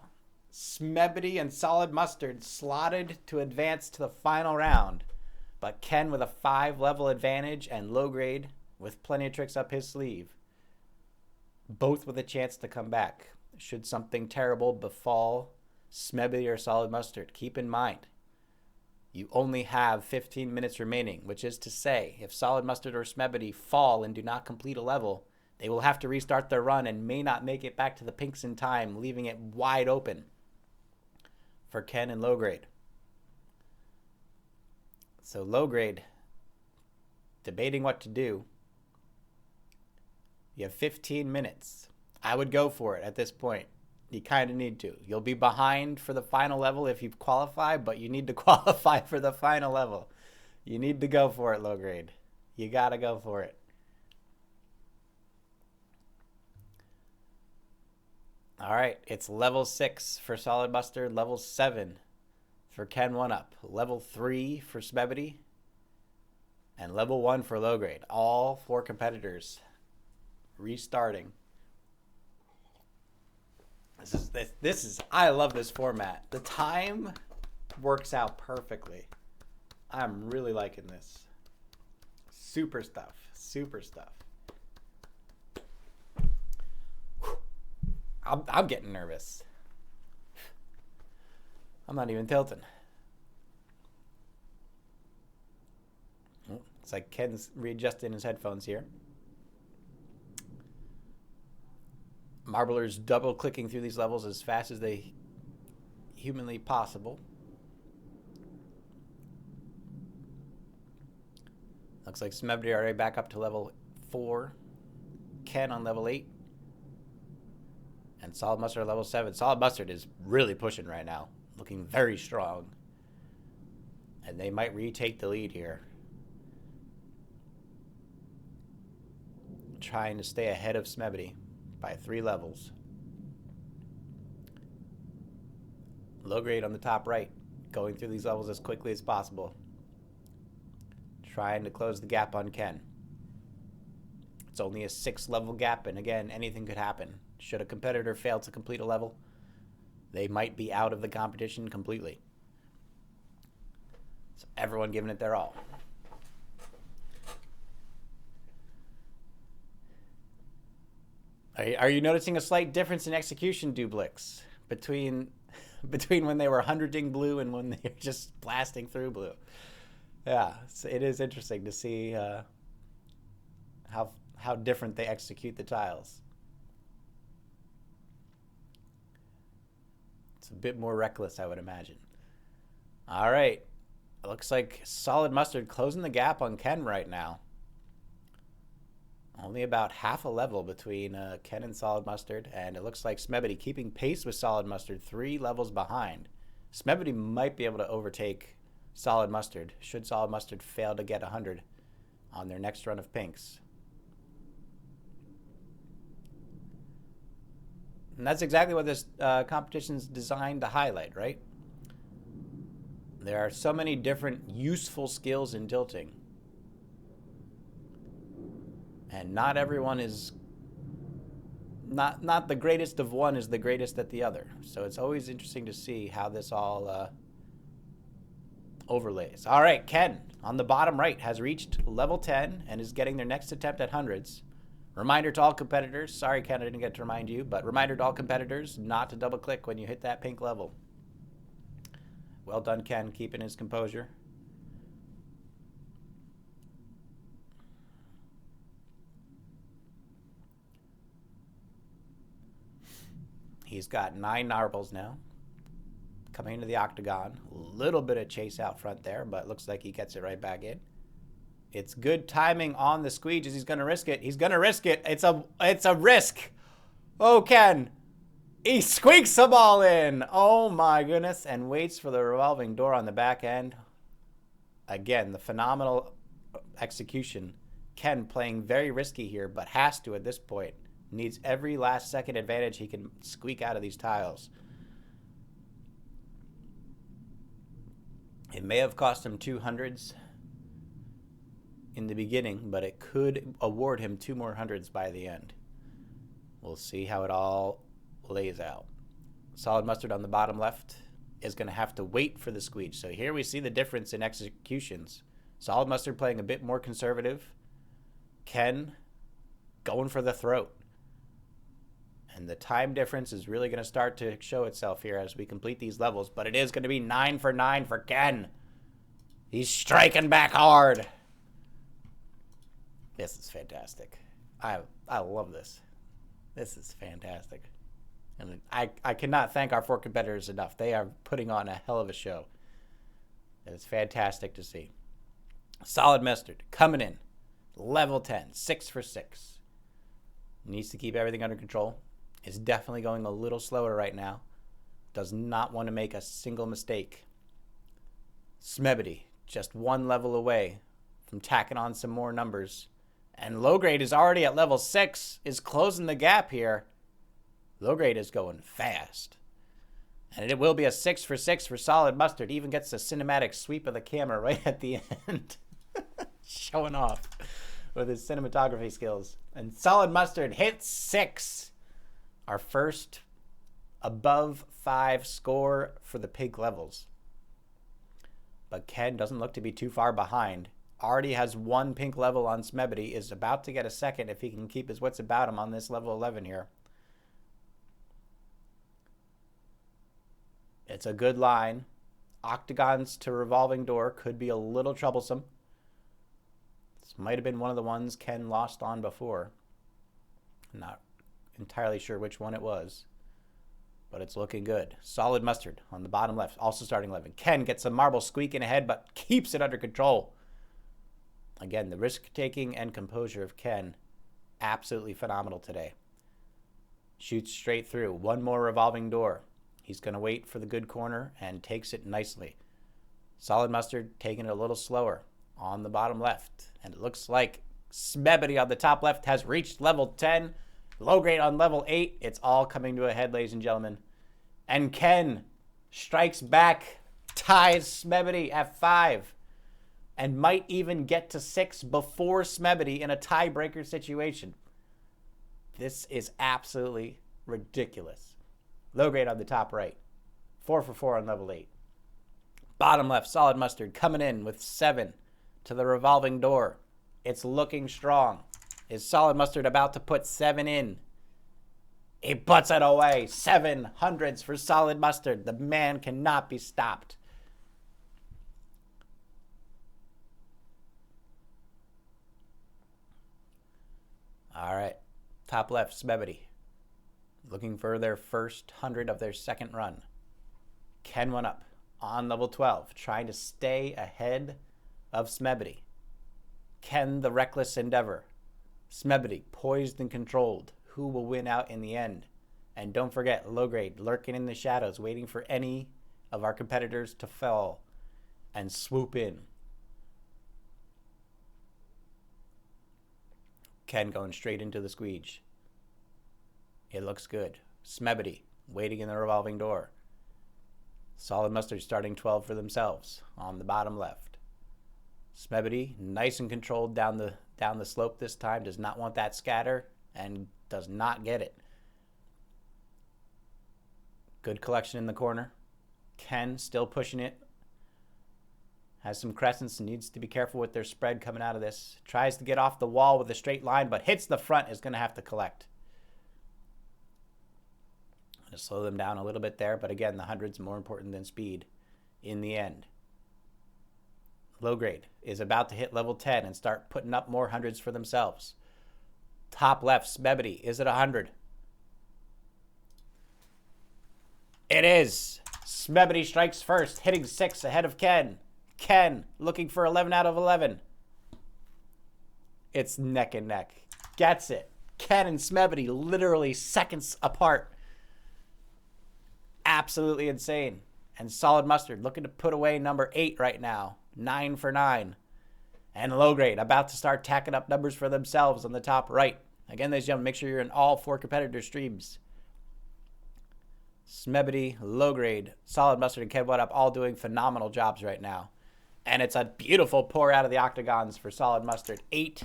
Smebbity and SolidMustard slotted to advance to the final round. But Ken with a 5-level advantage and low grade with plenty of tricks up his sleeve. Both with a chance to come back. Should something terrible befall Smebbity or SolidMustard, keep in mind, you only have 15 minutes remaining, which is to say, if SolidMustard or Smebbity fall and do not complete a level, they will have to restart their run and may not make it back to the pinks in time, leaving it wide open for Ken and low grade. So low grade, debating what to do. You have 15 minutes. I would go for it at this point. You kind of need to. You'll be behind for the final level if you qualify, but you need to qualify for the final level. You need to go for it, low grade. You got to go for it. All right, it's level 6 for SolidMustard, level 7 for kenONEup, level 3 for Smebbity, and level 1 for low grade. All 4 competitors restarting. This is I love this format. The time works out perfectly. I'm really liking this. Super stuff. Super stuff. I'm getting nervous. I'm not even tilting. It's like Ken's readjusting his headphones here. Marblers double clicking through these levels as fast as they humanly possible. Looks like Smebbity already back up to level 4. Ken on level 8. And SolidMustard level 7. SolidMustard is really pushing right now. Looking very strong. And they might retake the lead here. Trying to stay ahead of Smebbity by 3 levels. Low grade on the top right. Going through these levels as quickly as possible. Trying to close the gap on Ken. It's only a 6-level gap, and again, anything could happen. Should a competitor fail to complete a level, they might be out of the competition completely. So everyone giving it their all. Are you noticing a slight difference in execution duplics between when they were 100-ing blue and when they're just blasting through blue? Yeah, so it is interesting to see how different they execute the tiles. It's a bit more reckless, I would imagine. All right. It looks like SolidMustard closing the gap on Ken right now. Only about half a level between Ken and SolidMustard, and it looks like Smebbity keeping pace with SolidMustard 3 levels behind. Smebbity might be able to overtake SolidMustard should SolidMustard fail to get 100 on their next run of pinks. And that's exactly what this competition's designed to highlight, right? There are so many different useful skills in tilting. And not everyone is... Not the greatest of one is the greatest at the other. So it's always interesting to see how this all overlays. All right, Ken, on the bottom right, has reached level 10 and is getting their next attempt at hundreds. Reminder to all competitors, sorry Ken, I didn't get to remind you, but reminder to all competitors not to double click when you hit that pink level. Well done, Ken, keeping his composure. He's got 9 narbles now. Coming into the octagon. A little bit of chase out front there, but looks like he gets it right back in. It's good timing on the squeege as he's going to risk it. He's going to risk it. It's a risk. Oh, Ken. He squeaks the ball in. Oh, my goodness. And waits for the revolving door on the back end. Again, the phenomenal execution. Ken playing very risky here, but has to at this point. Needs every last second advantage he can squeak out of these tiles. It may have cost him 200s in the beginning, but it could award him 2 more hundreds by the end. We'll see how it all lays out. Solid Mustard on the bottom left is going to have to wait for the squeeze. So here we see the difference in executions. Solid Mustard playing a bit more conservative. Ken going for the throat. And the time difference is really going to start to show itself here as we complete these levels. But it is going to be 9 for 9 for Ken. He's striking back hard. This is fantastic. I love this. This is fantastic. And I cannot thank our 4 competitors enough. They are putting on a hell of a show. It's fantastic to see. Solid Mustard coming in. Level 10. 6 for 6. Needs to keep everything under control. Is definitely going a little slower right now. Does not want to make a single mistake. Smebbity, just 1 level away from tacking on some more numbers. And low grade is already at level 6. Is closing the gap here. Low grade is going fast. And it will be a 6 for 6 for Solid Mustard. Even gets a cinematic sweep of the camera right at the end. Showing off with his cinematography skills. And Solid Mustard hits 6. Our first above 5 score for the pink levels. But Ken doesn't look to be too far behind. Already has 1 pink level on Smebbity. Is about to get a second if he can keep his wits about him on this level 11 here. It's a good line. Octagons to revolving door could be a little troublesome. This might have been one of the ones Ken lost on before. I'm not entirely sure which one it was, but it's looking good. Solid Mustard on the bottom left, also starting 11. Ken gets a marble squeaking ahead, but keeps it under control. Again, the risk-taking and composure of Ken, absolutely phenomenal today. Shoots straight through. 1 more revolving door. He's going to wait for the good corner and takes it nicely. Solid Mustard taking it a little slower on the bottom left. And it looks like Smebbity on the top left has reached level 10. Low grade on level 8. It's all coming to a head, ladies and gentlemen. And Ken strikes back, ties Smebbity at 5. And might even get to 6 before Smebbity in a tiebreaker situation. This is absolutely ridiculous. Low grade on the top right. 4 for 4 on level 8. Bottom left, Solid Mustard coming in with 7 to the revolving door. It's looking strong. Is Solid Mustard about to put 7 in? He puts it away. 700s for Solid Mustard. The man cannot be stopped. All right. Top left, Smebbity. Looking for their first 100 of their second run. kenONEup on level 12. Trying to stay ahead of Smebbity. Ken the reckless endeavor. Smebbity poised and controlled. Who will win out in the end? And don't forget, low grade lurking in the shadows, waiting for any of our competitors to fall and swoop in. Ken going straight into the squeege. It looks good. Smebbity waiting in the revolving door. Solid Mustard starting 12 for themselves on the bottom left. Smebbity nice and controlled down the slope this time. Does not want that scatter and does not get it. Good collection in the corner. Ken still pushing it. Has some crescents and needs to be careful with their spread coming out of this. Tries to get off the wall with a straight line, but hits the front, is going to have to collect. Going to slow them down a little bit there, but again, the 100's more important than speed in the end. Low grade is about to hit level 10 and start putting up more 100s for themselves. Top left, Smebbity, is it 100? It is. Smebbity strikes first, hitting 6 ahead of Ken. Ken looking for 11 out of 11. It's neck and neck. Gets it. Ken and Smebbity literally seconds apart. Absolutely insane. And Solid Mustard looking to put away number 8 right now. 9 for 9. And low grade about to start tacking up numbers for themselves on the top right. Again, ladies and gentlemen, make sure you're in all 4 competitor streams. Smebbity, low grade, Solid Mustard, and kenONEup all doing phenomenal jobs right now. And it's a beautiful pour out of the octagons for Solid Mustard. 8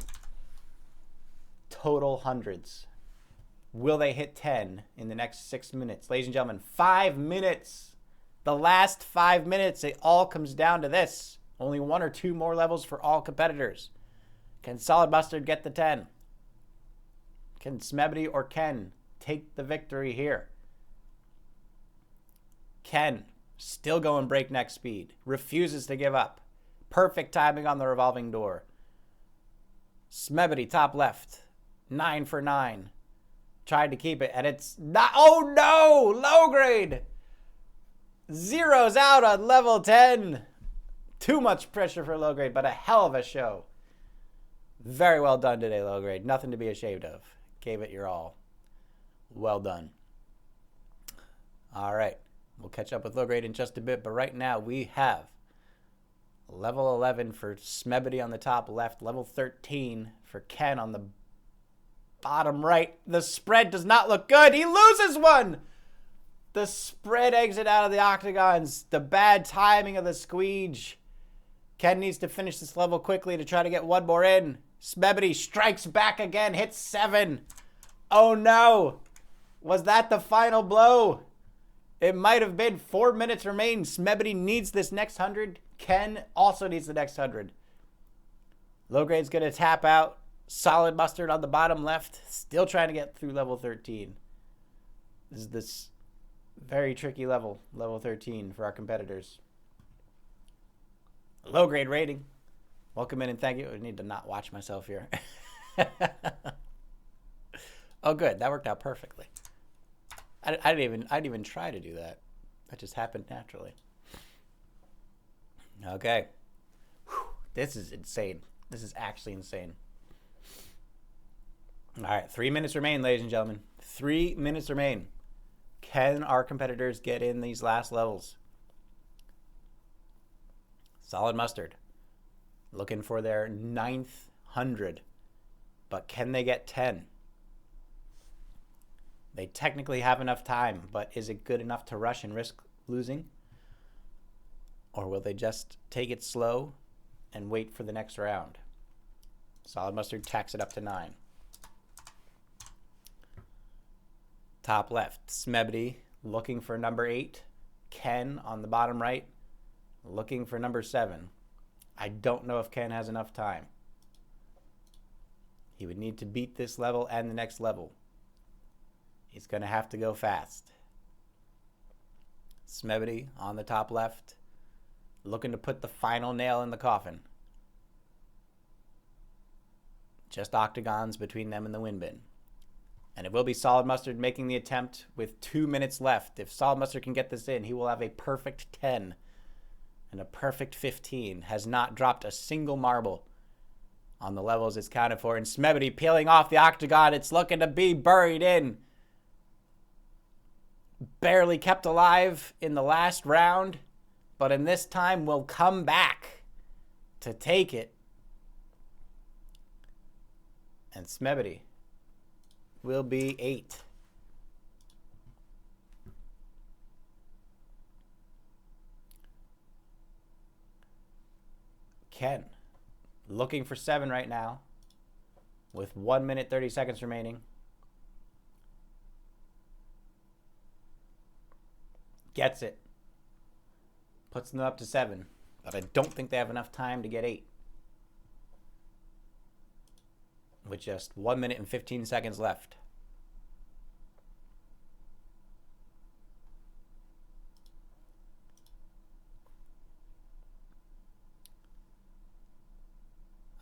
total 100s. Will they hit 10 in the next 6 minutes? Ladies and gentlemen, 5 minutes. The last 5 minutes, it all comes down to this. Only 1 or 2 more levels for all competitors. Can SolidMustard get the 10? Can Smebbity or Ken take the victory here? Ken, still going breakneck speed. Refuses to give up. Perfect timing on the revolving door. Smebbity, top left. 9 for 9. Tried to keep it, and it's not. Oh no! Low grade! Zeroes out on level 10. Too much pressure for low grade, but a hell of a show. Very well done today, low grade. Nothing to be ashamed of. Gave it your all. Well done. All right. We'll catch up with low grade in just a bit, but right now we have level 11 for Smebbity on the top left, level 13 for Ken on the bottom right. The spread does not look good. He loses one. The spread exit out of the octagons. The bad timing of the squeege. Ken needs to finish this level quickly to try to get one more in. Smebbity strikes back again, hits 7. Oh no. Was that the final blow? It might have been. 4 minutes remain. Smebbity needs this next 100. Ken also needs the next 100. Low grade's going to tap out. SolidMustard on the bottom left. Still trying to get through level 13. This is this very tricky level. Level 13 for our competitors. Low grade rating. Welcome in and thank you. I need to not watch myself here. Oh, good. That worked out perfectly. I didn't even try to do that. That just happened naturally. Okay. Whew. This is insane. This is actually insane. All right. 3 minutes remain, ladies and gentlemen. 3 minutes remain. Can our competitors get in these last levels? SolidMustard. Looking for their 9th 100. But can they get 10? They technically have enough time, but is it good enough to rush and risk losing? Or will they just take it slow and wait for the next round? SolidMustard tacks it up to 9. Top left, Smebbity looking for number 8. Ken on the bottom right looking for number 7. I don't know if Ken has enough time. He would need to beat this level and the next level. He's going to have to go fast. Smebbity on the top left, looking to put the final nail in the coffin. Just octagons between them and the win bin. And it will be SolidMustard making the attempt with 2 minutes left. If SolidMustard can get this in, he will have a perfect 10 and a perfect 15. Has not dropped a single marble on the levels it's counted for. And Smebbity peeling off the octagon. It's looking to be buried in. Barely kept alive in the last round, but in this time will come back to take it. And Smebbity will be 8. Ken looking for 7 right now with 1 minute 30 seconds remaining. Gets it. Puts them up to 7. But I don't think they have enough time to get 8. With just 1 minute and 15 seconds left.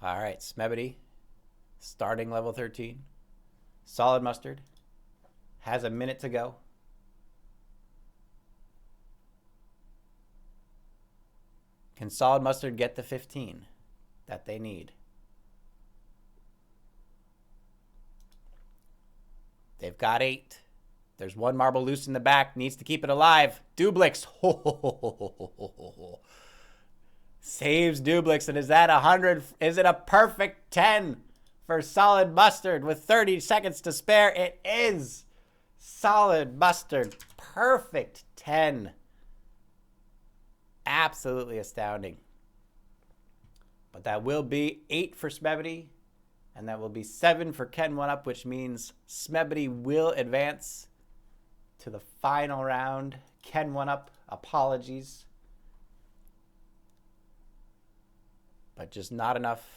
All right, Smebbity, starting level 13. SolidMustard has a minute to go. Can SolidMustard get the 15 that they need? They've got 8. There's 1 marble loose in the back. Needs to keep it alive. Dublix. Saves Dublix. And is that 100? Is it a perfect 10 for SolidMustard with 30 seconds to spare? It is. SolidMustard. Perfect 10. Absolutely astounding. But that will be 8 for Smebbity And that will be 7 for kenONEup, which means Smebbity will advance to the final round. kenONEup, apologies. But just not enough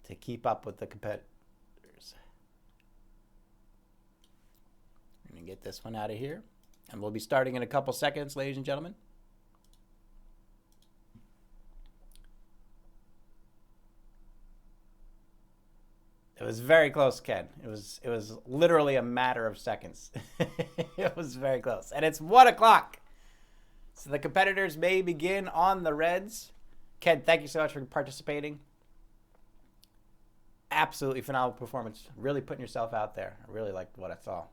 to keep up with the competitors. I'm going to get this one out of here. And we'll be starting in a couple seconds, ladies and gentlemen. It was very close, Ken. It was literally a matter of seconds. It was very close. And it's 1 o'clock. So the competitors may begin on the reds. Ken, thank you so much for participating. Absolutely phenomenal performance. Really putting yourself out there. I really liked what I saw.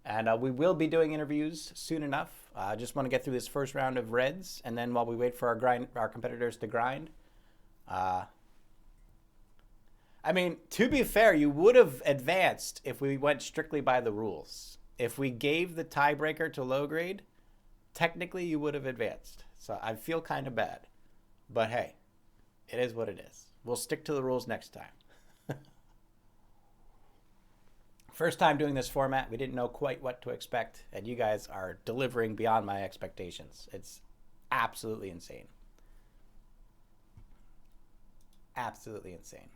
And we will be doing interviews soon enough. I just want to get through this first round of reds. And then while we wait for our competitors to grind, I mean, to be fair, you would have advanced if we went strictly by the rules. If we gave the tiebreaker to low grade, technically you would have advanced. So I feel kind of bad. But hey, it is what it is. We'll stick to the rules next time. First time doing this format, we didn't know quite what to expect, and you guys are delivering beyond my expectations. It's absolutely insane. Absolutely insane.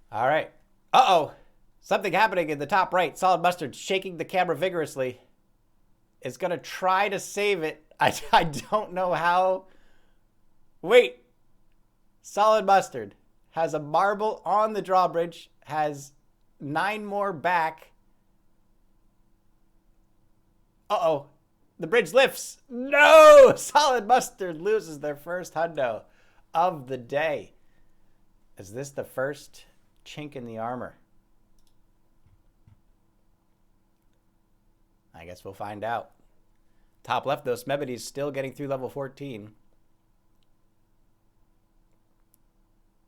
All right. Uh-oh. Something happening in the top right. SolidMustard shaking the camera vigorously. Is going to try to save it. I don't know how. Wait. SolidMustard has a marble on the drawbridge. Has 9 more back. Uh-oh. The bridge lifts. No! SolidMustard loses their first hundo of the day. Is this the first chink in the armor? I guess we'll find out. Top left, though, Smebbity is still getting through level 14.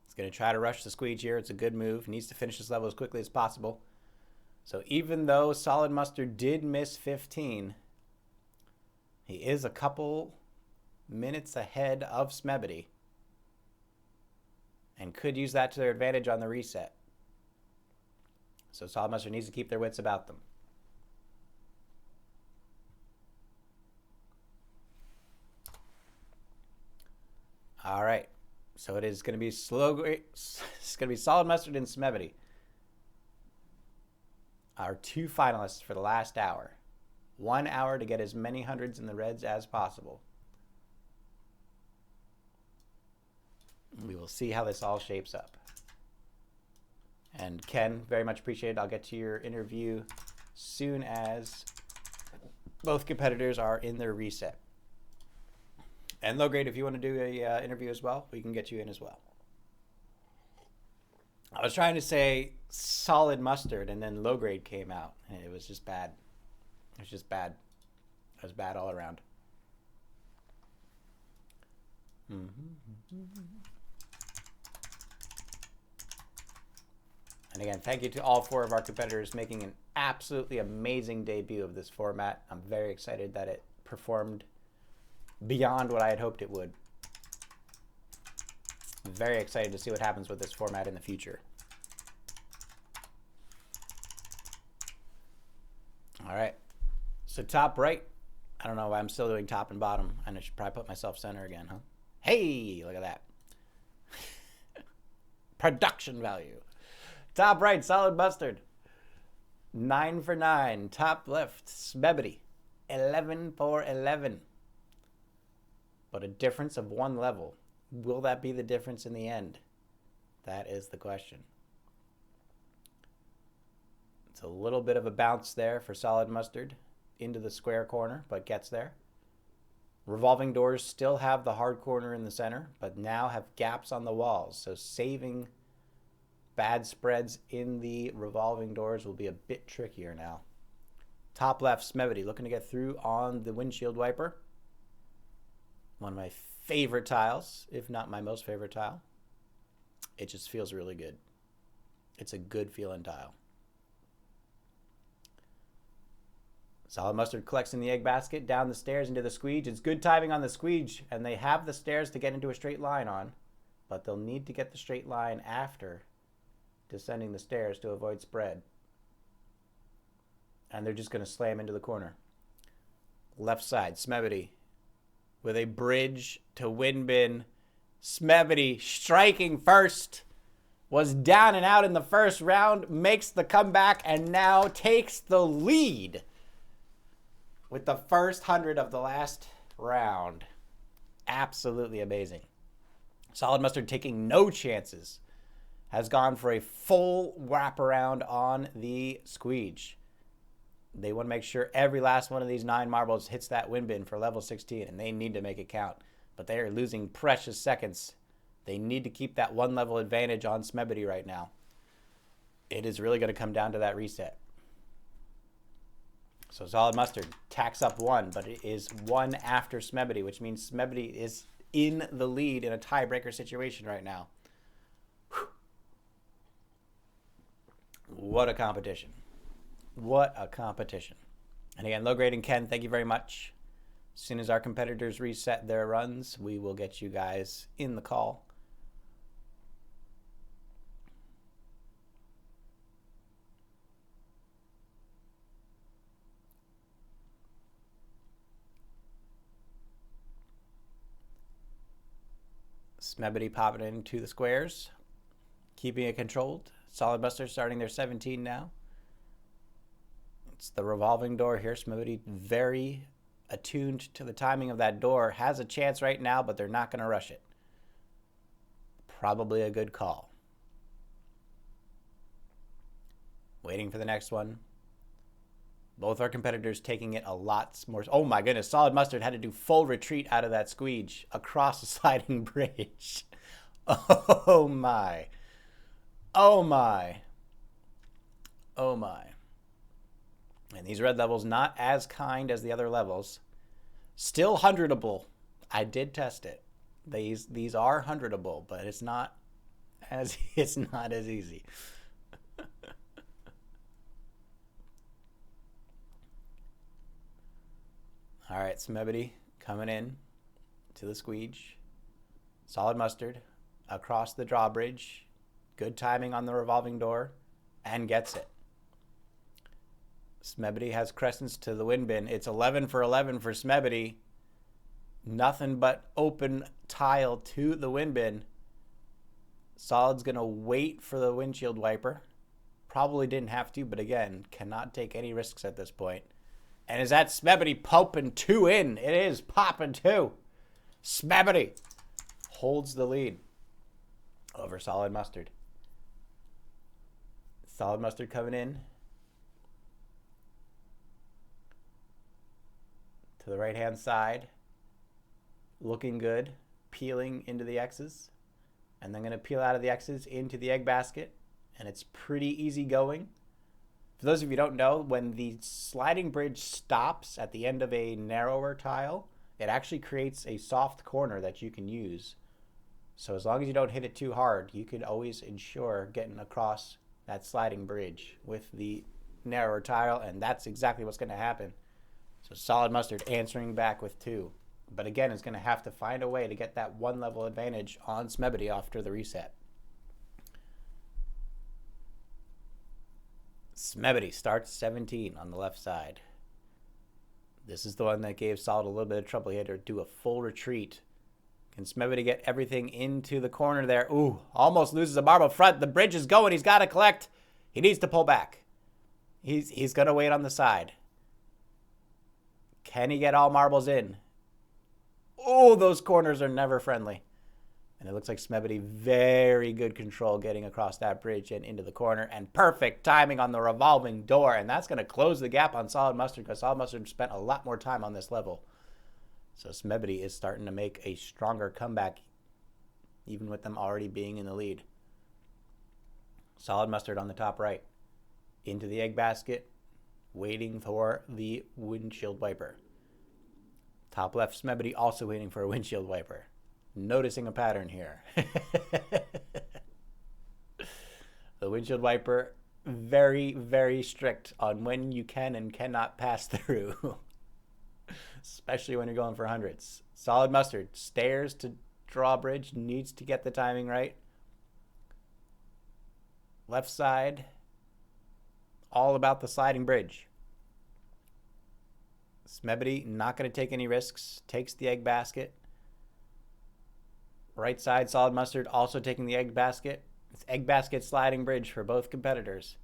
He's going to try to rush the squeege here. It's a good move. He needs to finish this level as quickly as possible. So even though SolidMustard did miss 15, he is a couple minutes ahead of Smebbity and could use that to their advantage on the reset. So SolidMustard needs to keep their wits about them. All right, so it is going to be it's going to be SolidMustard and Smebbity, our 2 finalists for the last hour. 1 hour to get as many hundreds in the reds as possible. We will see how this all shapes up. And Ken, very much appreciated. I'll get to your interview soon as both competitors are in their reset. And low grade, if you want to do a interview as well, we can get you in as well. I was trying to say SolidMustard, and then low grade came out, and it was just bad. It was just bad. It was bad all around. And again, thank you to all 4 of our competitors making an absolutely amazing debut of this format. I'm very excited that it performed beyond what I had hoped it would. I'm very excited to see what happens with this format in the future. All right. So top right. I don't know why I'm still doing top and bottom. And I should probably put myself center again, huh? Hey, look at that. Production value. Top right, SolidMustard. 9 for 9. Top left, Smebbity. 11 for 11. But a difference of 1 level. Will that be the difference in the end? That is the question. It's a little bit of a bounce there for SolidMustard into the square corner, but gets there. Revolving doors still have the hard corner in the center, but now have gaps on the walls. So saving bad spreads in the revolving doors will be a bit trickier now. Top left, Smebbity looking to get through on the windshield wiper. One of my favorite tiles, if not my most favorite tile. It just feels really good. It's a good feeling tile. SolidMustard collects in the egg basket, down the stairs into the squeege. It's good timing on the squeege, and they have the stairs to get into a straight line on. but they'll need to get the straight line after descending the stairs to avoid spread. And they're just going to slam into the corner. Left side, Smebbity with a bridge to win bin. Smebbity striking first. Was down and out in the first round. Makes the comeback and now takes the lead with the first 100 of the last round. Absolutely amazing. SolidMustard taking no chances. Has gone for a full wraparound on the squeege. They want to make sure every last one of these 9 marbles hits that win bin for level 16, and they need to make it count. But they are losing precious seconds. They need to keep that 1 level advantage on Smebbity right now. It is really going to come down to that reset. So SolidMustard tacks up 1, but it is 1 after Smebbity, which means Smebbity is in the lead in a tiebreaker situation right now. Whew. What a competition. What a competition. And again, low grade and Ken, thank you very much. As soon as our competitors reset their runs, we will get you guys in the call. Smebbity popping into the squares, keeping it controlled. SolidMustard starting their 17 now. It's the revolving door here. Smebbity very attuned to the timing of that door. Has a chance right now, but they're not going to rush it. Probably a good call. Waiting for the next one. Both our competitors taking it a lot more. Oh my goodness, SolidMustard had to do full retreat out of that squeege across the sliding bridge. Oh my. Oh my. Oh my. And these red levels not as kind as the other levels. Still 100able. I did test it. These are 100able, but it's not as easy. All right, Smebbity coming in to the squeege. SolidMustard across the drawbridge. Good timing on the revolving door and gets it. Smebbity has crescents to the win bin. It's 11 for 11 for Smebbity. Nothing but open tile to the win bin. Solid's going to wait for the windshield wiper. Probably didn't have to, but again, cannot take any risks at this point. And is that Smebbity popping 2 in? It is popping 2. Smebbity holds the lead over SolidMustard. SolidMustard coming in to the right-hand side. Looking good. Peeling into the X's. And then going to peel out of the X's into the egg basket. And it's pretty easy going. For those of you who don't know, when the sliding bridge stops at the end of a narrower tile, it actually creates a soft corner that you can use. So as long as you don't hit it too hard, you can always ensure getting across that sliding bridge with the narrower tile, and that's exactly what's going to happen. So SolidMustard answering back with 2. But again, it's going to have to find a way to get that 1 level advantage on Smebbity after the reset. Smebbity starts 17 on the left side. This is the one that gave Solid a little bit of trouble. He had to do a full retreat. Can Smebbity get everything into the corner there? Ooh, almost loses a marble front. The bridge is going. He's got to collect. He needs to pull back. He's going to wait on the side. Can he get all marbles in? Oh, those corners are never friendly. And it looks like Smebbity, very good control getting across that bridge and into the corner. And perfect timing on the revolving door. And that's going to close the gap on SolidMustard because SolidMustard spent a lot more time on this level. So Smebbity is starting to make a stronger comeback, even with them already being in the lead. SolidMustard on the top right. Into the egg basket, waiting for the windshield wiper. Top left, Smebbity also waiting for a windshield wiper. Noticing a pattern here. The windshield wiper, very, very strict on when you can and cannot pass through. Especially when you're going for hundreds. SolidMustard, stairs to drawbridge needs to get the timing right. Left side, all about the sliding bridge. Smebbity not going to take any risks. Takes the egg basket. Right side, SolidMustard also taking the egg basket. It's egg basket sliding bridge for both competitors.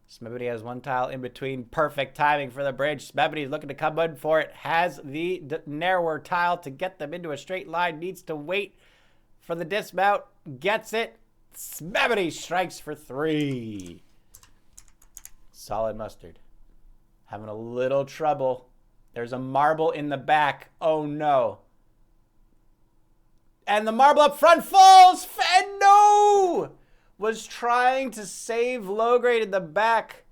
Smebbity has one tile in between. Perfect timing for the bridge. Smebbity looking to come in for it. Has the narrower tile to get them into a straight line. Needs to wait for the dismount. Gets it. Smebbity strikes for 3. SolidMustard having a little trouble. There's a marble in the back. Oh no. And the marble up front falls. And no! Was trying to save low grade in the back,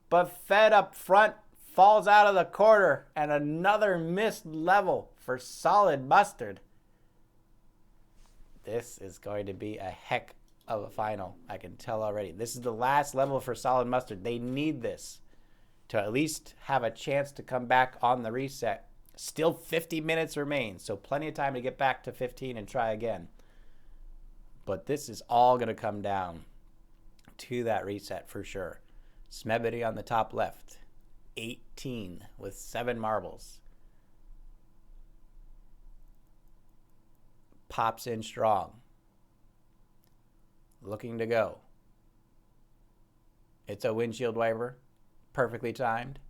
but fed up front, falls out of the corner, and another missed level for SolidMustard. This is going to be a heck of a final, I can tell already. This is the last level for SolidMustard. They need this to at least have a chance to come back on the reset. Still 50 minutes remain, so plenty of time to get back to 15 and try again. But this is all going to come down to that reset for sure. Smebbity on the top left. 18 with 7 marbles. Pops in strong. Looking to go. It's a windshield wiper. Perfectly timed.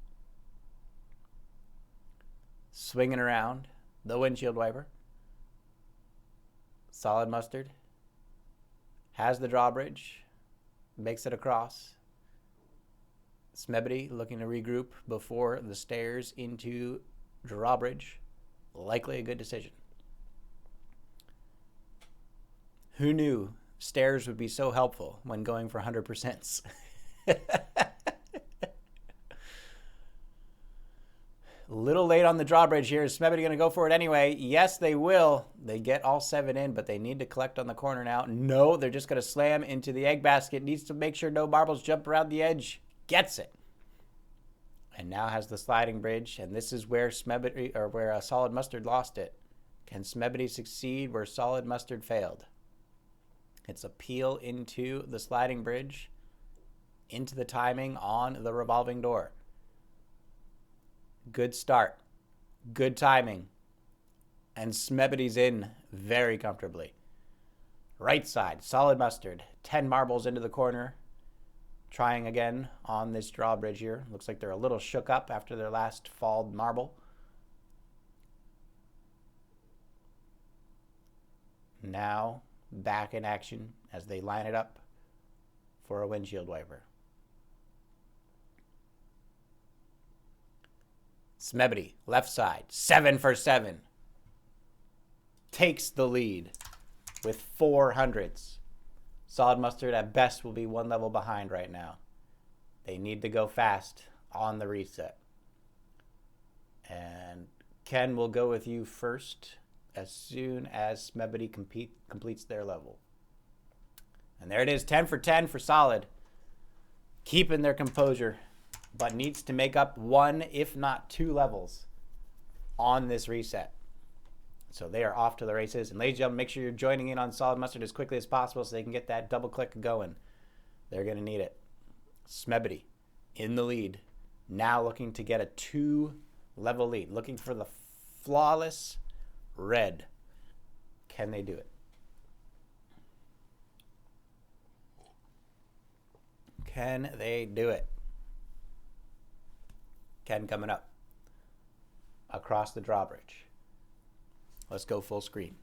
Swinging around the windshield wiper. SolidMustard has the drawbridge, makes it across. Smebbity looking to regroup before the stairs into drawbridge. Likely a good decision. Who knew stairs would be so helpful when going for 100%? A little late on the drawbridge here. Is Smebbity going to go for it anyway? Yes, they will. They get all 7 in, but they need to collect on the corner now. No, they're just going to slam into the egg basket. Needs to make sure no marbles jump around the edge. Gets it. And now has the sliding bridge. And this is where Smebbity, or where SolidMustard lost it. Can Smebbity succeed where SolidMustard failed? It's a peel into the sliding bridge, into the timing on the revolving door. Good start. Good timing. And Smebbity's in very comfortably. Right side, SolidMustard. 10 marbles into the corner. Trying again on this drawbridge here. Looks like they're a little shook up after their last falled marble. Now back in action as they line it up for a windshield wiper. Smebbity, left side, 7 for 7. Takes the lead with 400s. SolidMustard at best will be 1 level behind right now. They need to go fast on the reset. And Ken will go with you first as soon as Smebbity completes their level. And there it is, 10 for 10 for Solid. Keeping their composure, but needs to make up 1, if not 2 levels on this reset. So they are off to the races. And ladies and gentlemen, make sure you're joining in on SolidMustard as quickly as possible so they can get that double click going. They're going to need it. Smebbity in the lead. Now looking to get a 2-level lead. Looking for the flawless red. Can they do it? Can they do it? Ken coming up across the drawbridge. Let's go full screen.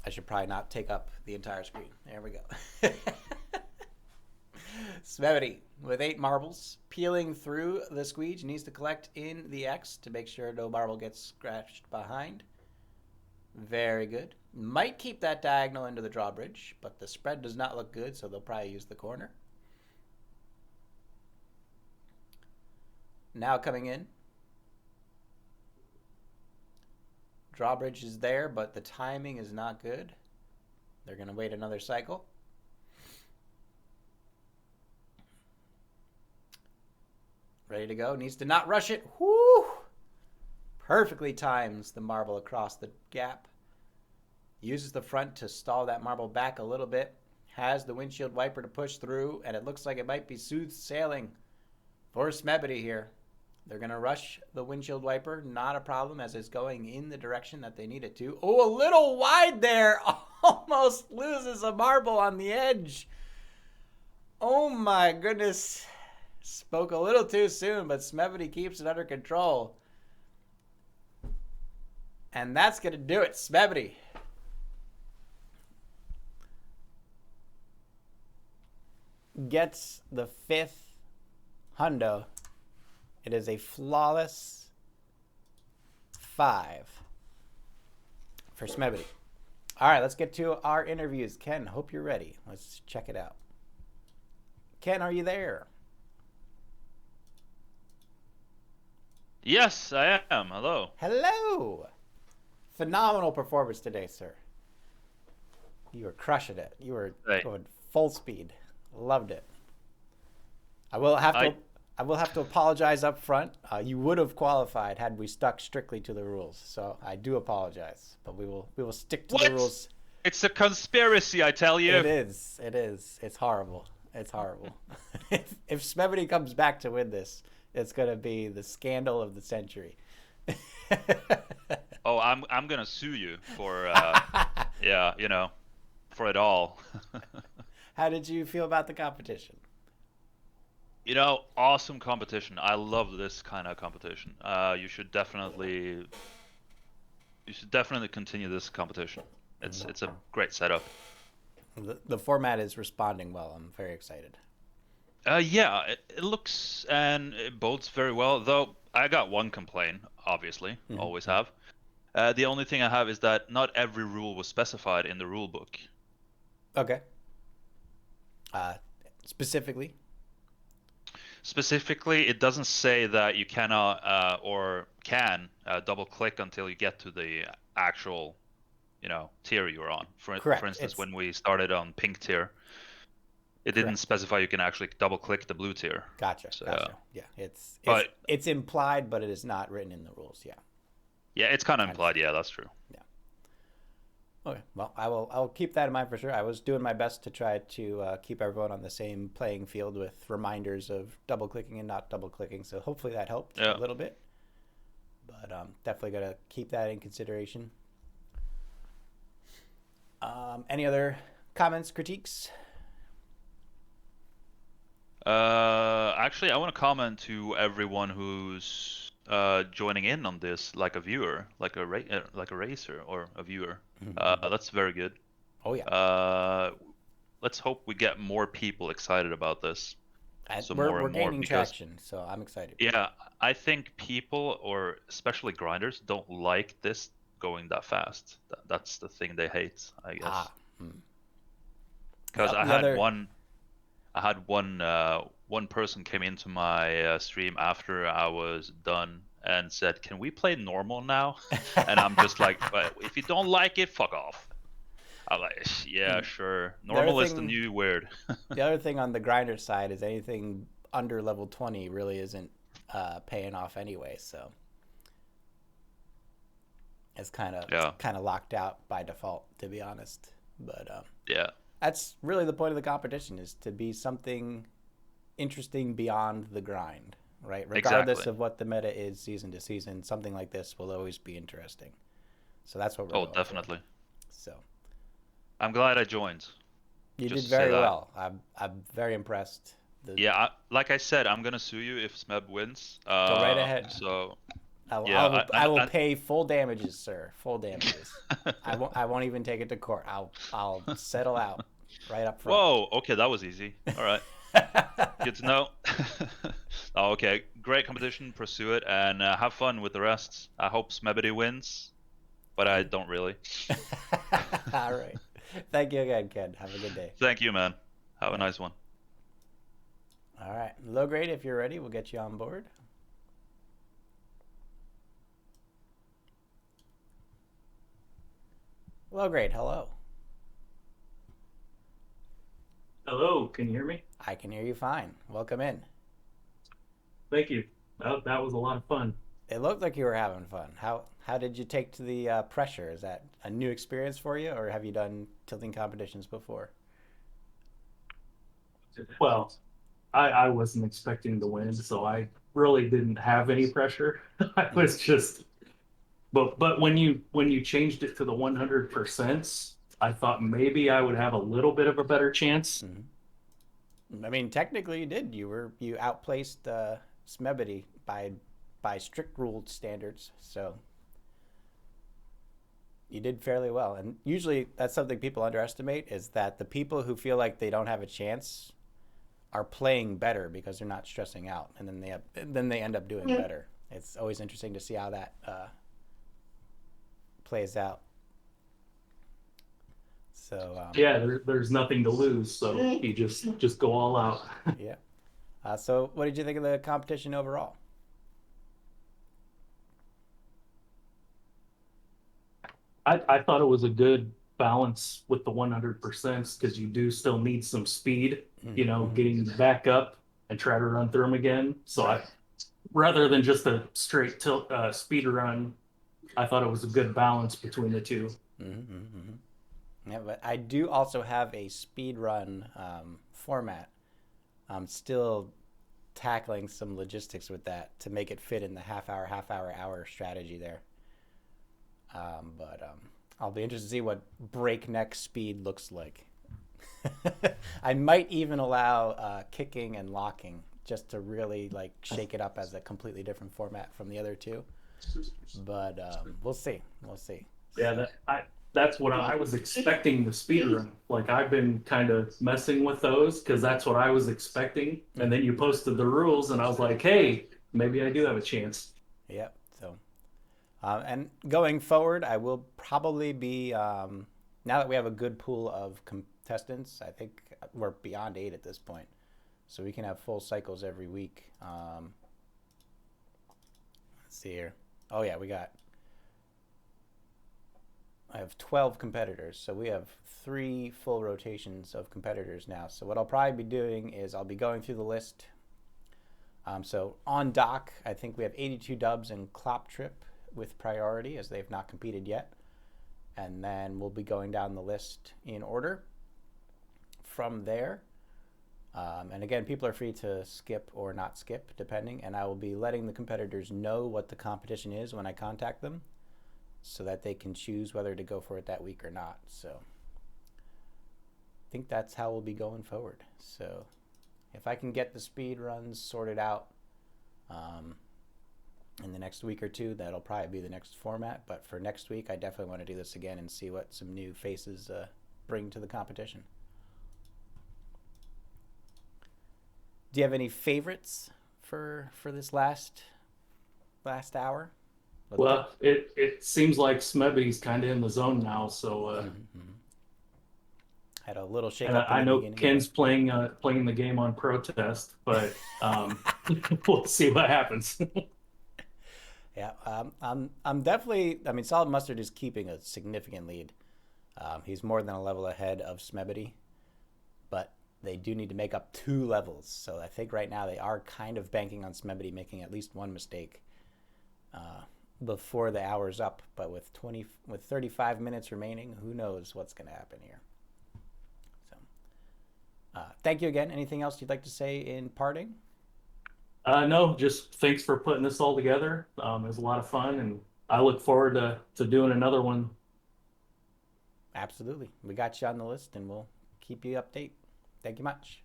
I should probably not take up the entire screen. There we go. Smebbity with 8 marbles, peeling through the squeege, needs to collect in the X to make sure no marble gets scratched behind. Very good. Might keep that diagonal into the drawbridge, but the spread does not look good, so they'll probably use the corner. Now coming in. Drawbridge is there, but the timing is not good. They're going to wait another cycle. Ready to go. Needs to not rush it. Whoo! Perfectly times the marble across the gap. Uses the front to stall that marble back a little bit. Has the windshield wiper to push through, and it looks like it might be smooth sailing for Smebbity here. They're going to rush the windshield wiper. Not a problem, as it's going in the direction that they need it to. Oh, a little wide there. Almost loses a marble on the edge. Oh, my goodness. Spoke a little too soon, but Smebbity keeps it under control. And that's going to do it. Smebbity gets the 5th hundo. It is a flawless 5 for Smebbity. All right, let's get to our interviews. Ken, hope you're ready. Let's check it out. Ken, are you there? Yes, I am. Hello. Hello. Phenomenal performance today, sir. You were crushing it. You were going full speed. Loved it. I will have to apologize up front. You would have qualified had we stuck strictly to the rules. So I do apologize, but we will stick to the rules. It's a conspiracy, I tell you. It is. It's horrible. It's horrible. If Smebbity comes back to win this, it's gonna be the scandal of the century. Oh, I'm gonna sue you for for it all. How did you feel about the competition? Awesome competition. I love this kind of competition. You should definitely continue this competition. It's a great setup. The format is responding well. I'm very excited. Yeah, it looks and it bodes very well. Though I got one complaint, obviously, always have. The only thing I have is that not every rule was specified in the rule book. Okay. Specifically, it doesn't say that you cannot or can double click until you get to the actual, tier you're on. For instance, when we started on pink tier, it didn't specify you can actually double click the blue tier. Gotcha. Yeah, it's implied, but it is not written in the rules. Yeah. Yeah, it's kind of implied. Yeah, that's true. Yeah. Okay. Well, I will keep that in mind for sure. I was doing my best to try to keep everyone on the same playing field with reminders of double clicking and not double clicking. So hopefully that helped a little bit. But definitely got to keep that in consideration. Any other comments, critiques? Actually, I want to comment to everyone who's joining in on this, like a viewer, like a racer or a viewer. That's very good. Oh yeah. Let's hope we get more people excited about this. We're gaining traction, so I'm excited. Yeah, I think people, or especially grinders, don't like this going that fast. That's the thing they hate, I guess. Because I had one person came into my stream after I was done and said, "Can we play normal now?" And I'm just like, "If you don't like it, fuck off." I'm like, "Yeah, sure. Normal is the new weird." The other thing on the grinder side is anything under level 20 really isn't paying off anyway, so it's kind of locked out by default, to be honest. But yeah, that's really the point of the competition, is to be something interesting beyond the grind, right? Regardless of what the meta is season to season, something like this will always be interesting. So that's what we're going definitely. For. So I'm glad I joined. You did very well. I'm very impressed. Like I said, I'm gonna sue you if Smeb wins. Go right ahead. So I will pay full damages, sir. Full damages. I won't even take it to court. I'll settle out right up front. Whoa. Okay, that was easy. All right. Good to know. Okay, great competition. Pursue it and have fun with the rest. I hope Smebbity wins, but I don't really. All right. Thank you again, Ken. Have a good day. Thank you, man. Have a nice one. All right. Low grade, if you're ready, we'll get you on board. Low grade, hello. Hello, can you hear me? I can hear you fine. Welcome in. Thank you. That was a lot of fun. It looked like you were having fun. How did you take to the pressure? Is that a new experience for you, or have you done tilting competitions before? Well, I wasn't expecting to win, so I really didn't have any pressure. I Mm-hmm. was just, but when you changed it to the 100%, I thought maybe I would have a little bit of a better chance. I mean, technically, you did. You outplaced Smebbity by strict ruled standards, so you did fairly well. And usually, that's something people underestimate is that the people who feel like they don't have a chance are playing better because they're not stressing out, and then they end up doing better. It's always interesting to see how that plays out. So Yeah, there's nothing to lose, so you just go all out. yeah. So what did you think of the competition overall? I thought it was a good balance with the 100% because you do still need some speed, Mm-hmm. getting back up and try to run through them again. So Right. I rather than just a straight tilt speed run, I thought it was a good balance between the two. Mm-hmm. Mm-hmm. Yeah, but I do also have a speed run format. I'm still tackling some logistics with that to make it fit in the half hour strategy there. But I'll be interested to see what breakneck speed looks like. I might even allow kicking and locking just to really like shake it up as a completely different format from the other two. But we'll see. We'll see. Yeah, So that's what I was expecting the speed run. Like I've been kind of messing with those because that's what I was expecting. And mhm. then you posted the rules, and I was like, hey, maybe I do have a chance. Yeah. So and going forward, I will probably be now that we have a good pool of contestants. I think we're beyond 8 at this point, so we can have full cycles every week. Let's see here. Oh yeah, I have 12 competitors, so we have 3 full rotations of competitors now. So what I'll probably be doing is I'll be going through the list. So on dock, I think we have 82 dubs and Clop Trip with priority as they've not competed yet. And then we'll be going down the list in order from there. And again, people are free to skip or not skip, depending. And I will be letting the competitors know what the competition is when I contact them so that they can choose whether to go for it that week or not. So I think that's how we'll be going forward. So if I can get the speed runs sorted out in the next week or two, that'll probably be the next format. But for next week, I definitely want to do this again and see what some new faces bring to the competition. Do you have any favorites for this last hour? Well, it seems like Smebby's kind of in the zone now. So, Mm-hmm. Had a little shake and up in I the know beginning, but Ken's playing the game on protest, but we'll see what happens. yeah, I'm definitely. I mean, SolidMustard is keeping a significant lead. He's more than a level ahead of Smebbity, but they do need to make up 2 levels. So I think right now they are kind of banking on Smebbity making at least one mistake uh, before the hour's up. But with 35 minutes remaining, who knows what's going to happen here? So thank you again. Anything else you'd like to say in parting? No, just thanks for putting this all together. It was a lot of fun, and I look forward to doing another one. Absolutely. We got you on the list, and we'll keep you update. Thank you much.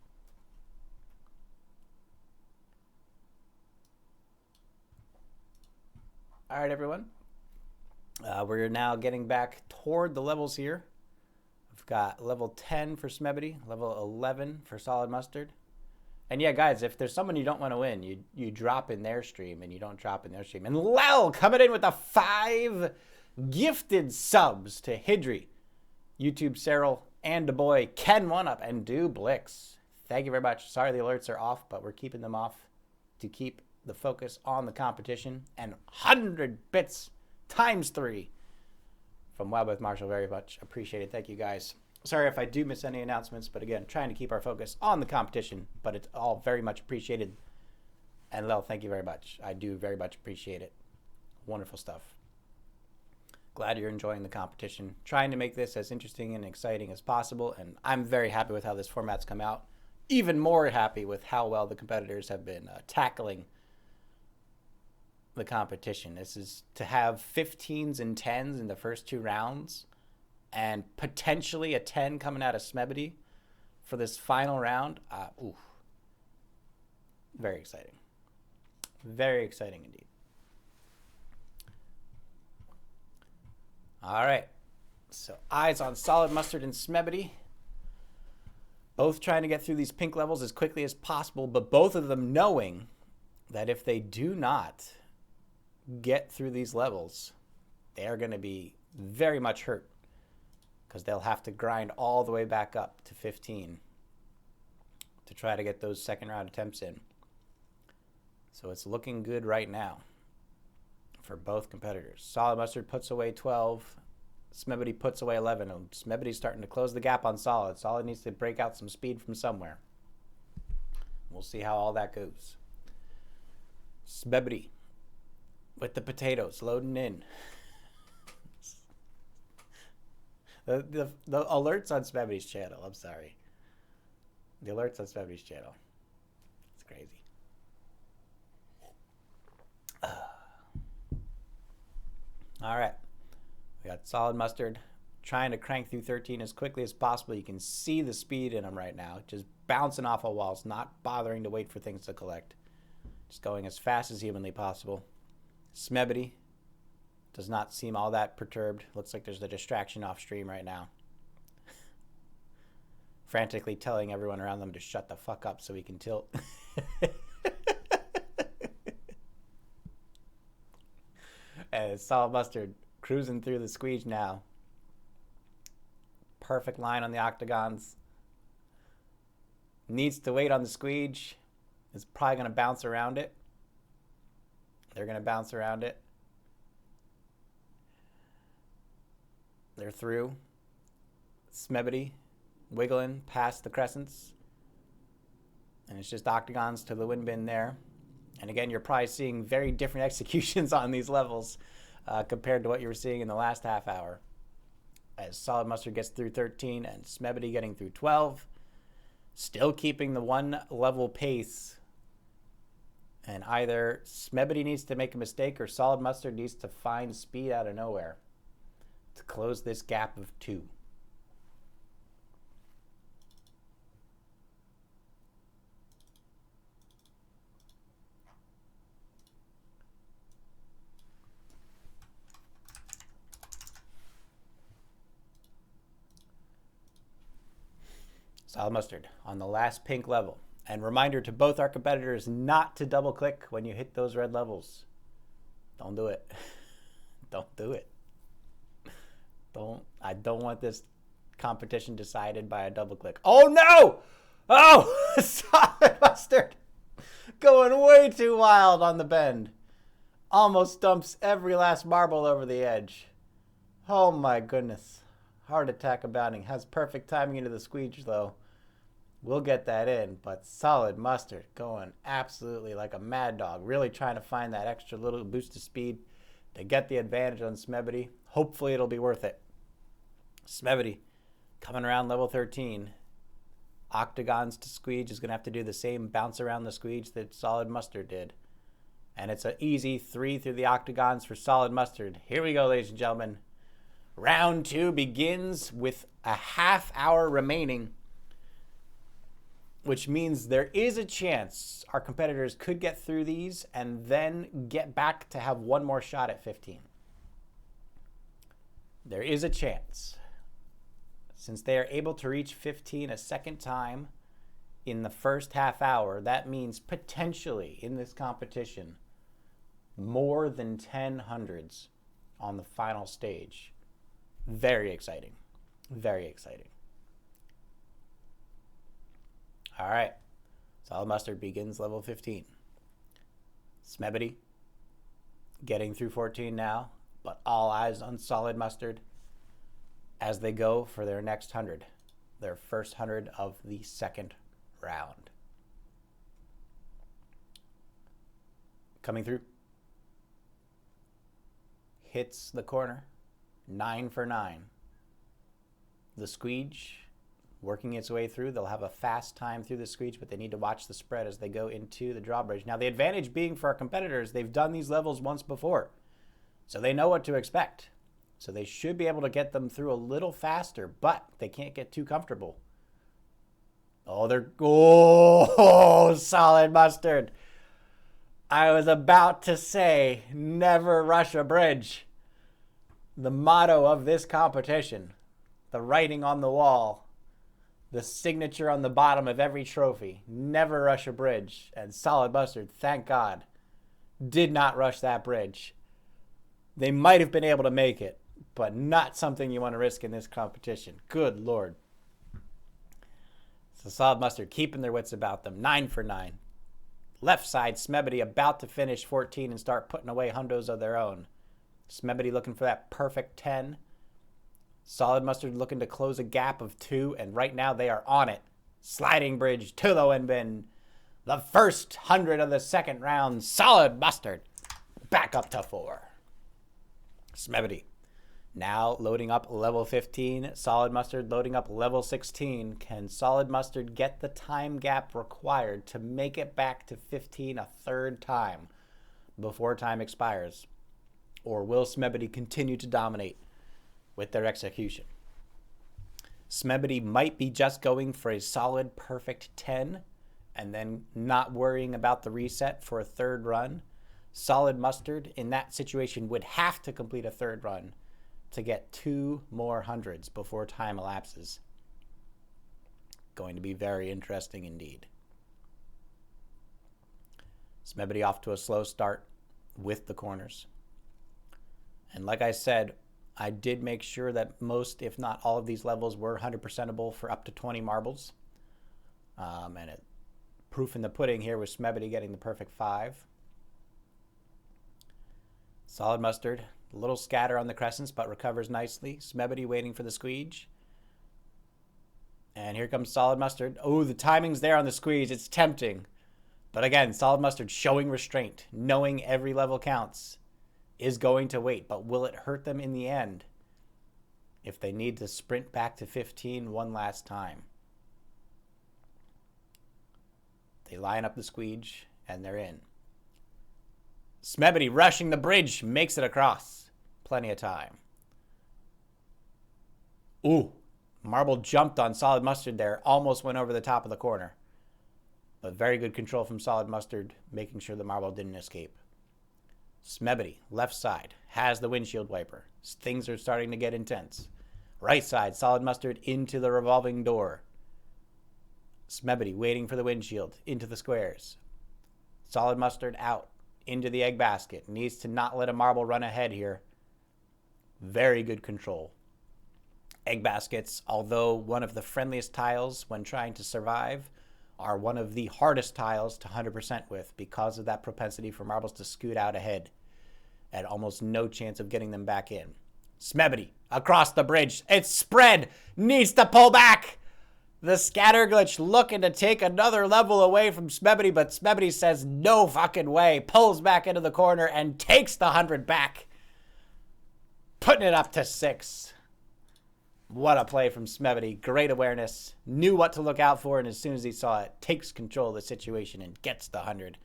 All right, everyone. We're now getting back toward the levels here. We've got level 10 for Smebbity, level 11 for SolidMustard. And yeah, guys, if there's someone you don't want to win, you drop in their stream and you don't drop in their stream. And Lel coming in with the 5 gifted subs to Hidri, YouTube Cyril, and the boy kenONEup and Blix. Thank you very much. Sorry the alerts are off, but we're keeping them off to keep the focus on the competition. And 100 bits times 3 from Wild with Marshall. Very much appreciated. Thank you, guys. Sorry if I do miss any announcements, but again, trying to keep our focus on the competition, but it's all very much appreciated. And Lel, thank you very much. I do very much appreciate it. Wonderful stuff. Glad you're enjoying the competition. Trying to make this as interesting and exciting as possible, and I'm very happy with how this format's come out. Even more happy with how well the competitors have been tackling the competition. This is to have 15s and 10s in the first 2 rounds, and potentially a 10 coming out of Smebbity for this final round. Very exciting. Very exciting indeed. All right. So eyes on SolidMustard and Smebbity. Both trying to get through these pink levels as quickly as possible, but both of them knowing that if they do not get through these levels, they are going to be very much hurt because they'll have to grind all the way back up to 15 to try to get those second round attempts in. So it's looking good right now for both competitors. SolidMustard puts away 12. Smebbity puts away 11. Smebbity's starting to close the gap on Solid. Solid needs to break out some speed from somewhere. We'll see how all that goes. Smebbity with the potatoes loading in. The alerts on Smebbity's channel. I'm sorry. The alerts on Smebbity's channel. It's crazy. All right. We got SolidMustard trying to crank through 13 as quickly as possible. You can see the speed in him right now. Just bouncing off of walls, not bothering to wait for things to collect. Just going as fast as humanly possible. Smebbity does not seem all that perturbed. Looks like there's a distraction off stream right now. Frantically telling everyone around them to shut the fuck up so he can tilt. And SolidMustard cruising through the squeeze now. Perfect line on the octagons. Needs to wait on the squeege. Is probably going to bounce around it. They're going to bounce around it. They're through. Smebbity wiggling past the crescents. And it's just octagons to the wind bin there. And again, you're probably seeing very different executions on these levels compared to what you were seeing in the last half hour. As SolidMustard gets through 13 and Smebbity getting through 12. Still keeping the one level pace. And either Smebbity needs to make a mistake or SolidMustard needs to find speed out of nowhere to close this gap of 2. SolidMustard on the last pink level. And reminder to both our competitors not to double click when you hit those red levels. Don't do it. Don't do it. I don't want this competition decided by a double click. Oh no! Oh, SolidMustard going way too wild on the bend. Almost dumps every last marble over the edge. Oh my goodness. Heart attack abounding. Has perfect timing into the squeege though. We'll get that in, but SolidMustard going absolutely like a mad dog. Really trying to find that extra little boost of speed to get the advantage on Smebbity. Hopefully it'll be worth it. Smebbity coming around level 13. Octagons to squeege is going to have to do the same bounce around the squeege that SolidMustard did. And it's an easy 3 through the octagons for SolidMustard. Here we go, ladies and gentlemen. Round 2 begins with a half hour remaining, which means there is a chance our competitors could get through these and then get back to have one more shot at 15. There is a chance. Since they are able to reach 15 a second time in the first half hour, that means potentially in this competition more than 10 hundreds on the final stage. Very exciting. Very exciting. All right. SolidMustard begins level 15. Smebbity getting through 14 now, but all eyes on SolidMustard as they go for their next 100, their first 100 of the second round. Coming through. Hits the corner. 9 for 9. The squeege working its way through. They'll have a fast time through the squeege, but they need to watch the spread as they go into the drawbridge. Now, the advantage being for our competitors, they've done these levels once before, so they know what to expect. So they should be able to get them through a little faster, but they can't get too comfortable. Oh, SolidMustard. I was about to say, never rush a bridge. The motto of this competition, the writing on the wall, the signature on the bottom of every trophy, never rush a bridge. And SolidMustard, thank God, did not rush that bridge. They might have been able to make it, but not something you want to risk in this competition. Good Lord. So SolidMustard keeping their wits about them. 9 for 9. Left side, Smebbity about to finish 14 and start putting away hundos of their own. Smebbity looking for that perfect 10. SolidMustard looking to close a gap of 2, and right now they are on it. Sliding bridge to the wind bin. The first 100 of the second round. SolidMustard back up to 4. Smebbity now loading up level 15. SolidMustard loading up level 16. Can SolidMustard get the time gap required to make it back to 15 a third time before time expires? Or will Smebbity continue to dominate with their execution? Smebbity might be just going for a solid perfect 10 and then not worrying about the reset for a third run. SolidMustard in that situation would have to complete a third run to get 2 more hundreds before time elapses. Going to be very interesting indeed. Smebbity off to a slow start with the corners. And like I said, I did make sure that most, if not all of these levels were 100%able for up to 20 marbles. Proof in the pudding here was Smebbity getting the perfect 5. SolidMustard, a little scatter on the crescents, but recovers nicely. Smebbity waiting for the squeege. And here comes SolidMustard. Oh, the timing's there on the squeeze. It's tempting. But again, SolidMustard showing restraint, knowing every level counts, is going to wait. But will it hurt them in the end if they need to sprint back to 15 one last time? They line up the squeege, and they're in. Smebbity rushing the bridge, makes it across. Plenty of time. Ooh, marble jumped on SolidMustard there. Almost went over the top of the corner. But very good control from SolidMustard, making sure the marble didn't escape. Smebbity, left side, has the windshield wiper. Things are starting to get intense. Right side, SolidMustard into the revolving door. Smebbity waiting for the windshield, into the squares. SolidMustard out, into the egg basket. Needs to not let a marble run ahead here. Very good control. Egg baskets, although one of the friendliest tiles when trying to survive, are one of the hardest tiles to 100% with because of that propensity for marbles to scoot out ahead and almost no chance of getting them back in. Smebbity across the bridge. It's spread. Needs to pull back. The scatter glitch looking to take another level away from Smebbity, but Smebbity says no fucking way. Pulls back into the corner and takes the 100 back. Putting it up to 6. What a play from Smebbity. Great awareness. Knew what to look out for, and as soon as he saw it, takes control of the situation and gets the 100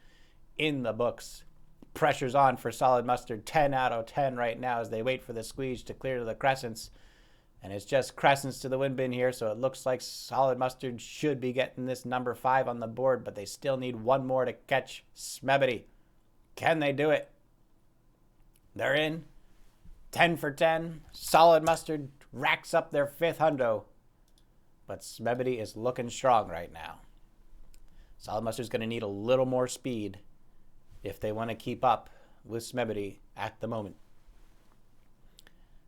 in the books. Pressure's on for SolidMustard. 10 out of 10 right now as they wait for the squeeze to clear to the crescents. And it's just crescents to the wind bin here, so it looks like SolidMustard should be getting this number 5 on the board, but they still need one more to catch Smebbity. Can they do it? They're in. 10 for 10. SolidMustard racks up their 5th hundo. But Smebbity is looking strong right now. SolidMustard's going to need a little more speed if they want to keep up with Smebbity at the moment.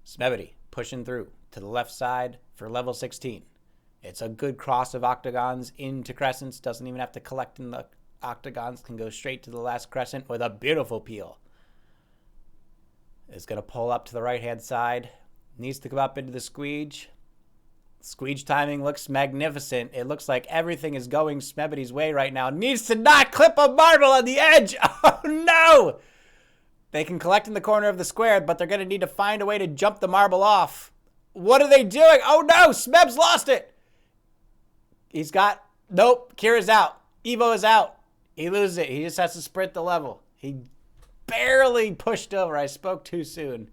Smebbity pushing through to the left side for level 16. It's a good cross of octagons into crescents. Doesn't even have to collect in the octagons. Can go straight to the last crescent with a beautiful peel. Is going to pull up to the right-hand side. Needs to come up into the squeege. Squeege timing looks magnificent. It looks like everything is going Smebbity's way right now. Needs to not clip a marble on the edge. Oh, no. They can collect in the corner of the square, but they're going to need to find a way to jump the marble off. What are they doing? Oh, no. Smeb's lost it. He's got... Nope. Kira's out. Evo is out. He loses it. He just has to sprint the level. He barely pushed over. I spoke too soon.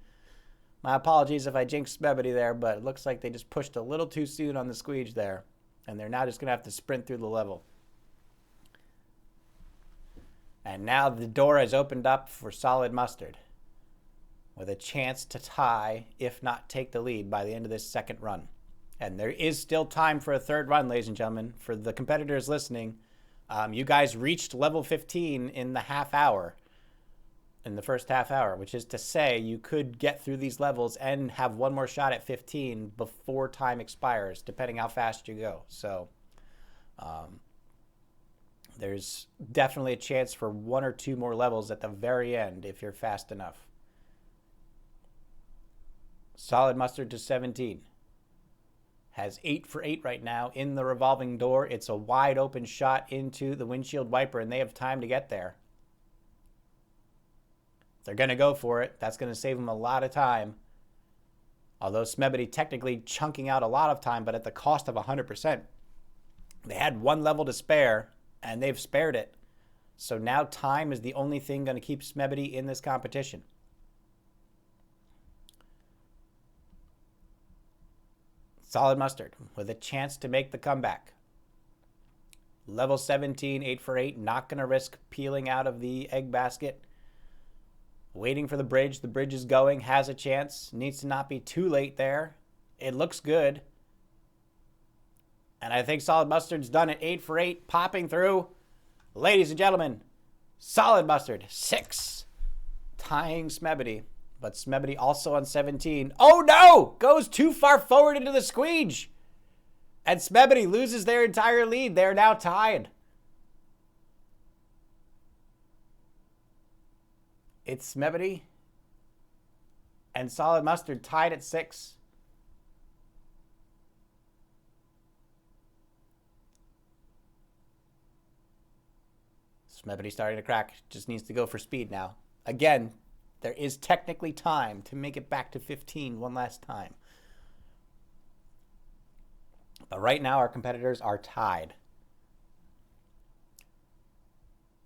My apologies if I jinxed Smebbity there, but it looks like they just pushed a little too soon on the squeege there. And they're now just going to have to sprint through the level. And now the door has opened up for SolidMustard, with a chance to tie, if not take the lead, by the end of this second run. And there is still time for a third run, ladies and gentlemen. For the competitors listening, you guys reached level 15 in the half hour. In the first half hour, which is to say you could get through these levels and have one more shot at 15 before time expires, depending how fast you go. So there's definitely a chance for one or two more levels at the very end if you're fast enough. SolidMustard to 17. Has 8 for 8 right now in the revolving door. It's a wide open shot into the windshield wiper, and they have time to get there. They're going to go for it. That's going to save them a lot of time. Although Smebbity technically chunking out a lot of time, but at the cost of 100%. They had one level to spare, and they've spared it. So now time is the only thing going to keep Smebbity in this competition. SolidMustard with a chance to make the comeback. Level 17, 8 for 8. Not going to risk peeling out of the egg basket. Waiting for the bridge. The bridge is going. Has a chance. Needs to not be too late there. It looks good. And I think SolidMustard's done it. 8 for 8. Popping through. Ladies and gentlemen, SolidMustard 6. Tying Smebbity. But Smebbity also on 17. Oh no! Goes too far forward into the squeege. And Smebbity loses their entire lead. They're now tied. It's Smebbity and SolidMustard tied at 6. Smebbity starting to crack. Just needs to go for speed now. Again, there is technically time to make it back to 15 one last time. But right now our competitors are tied.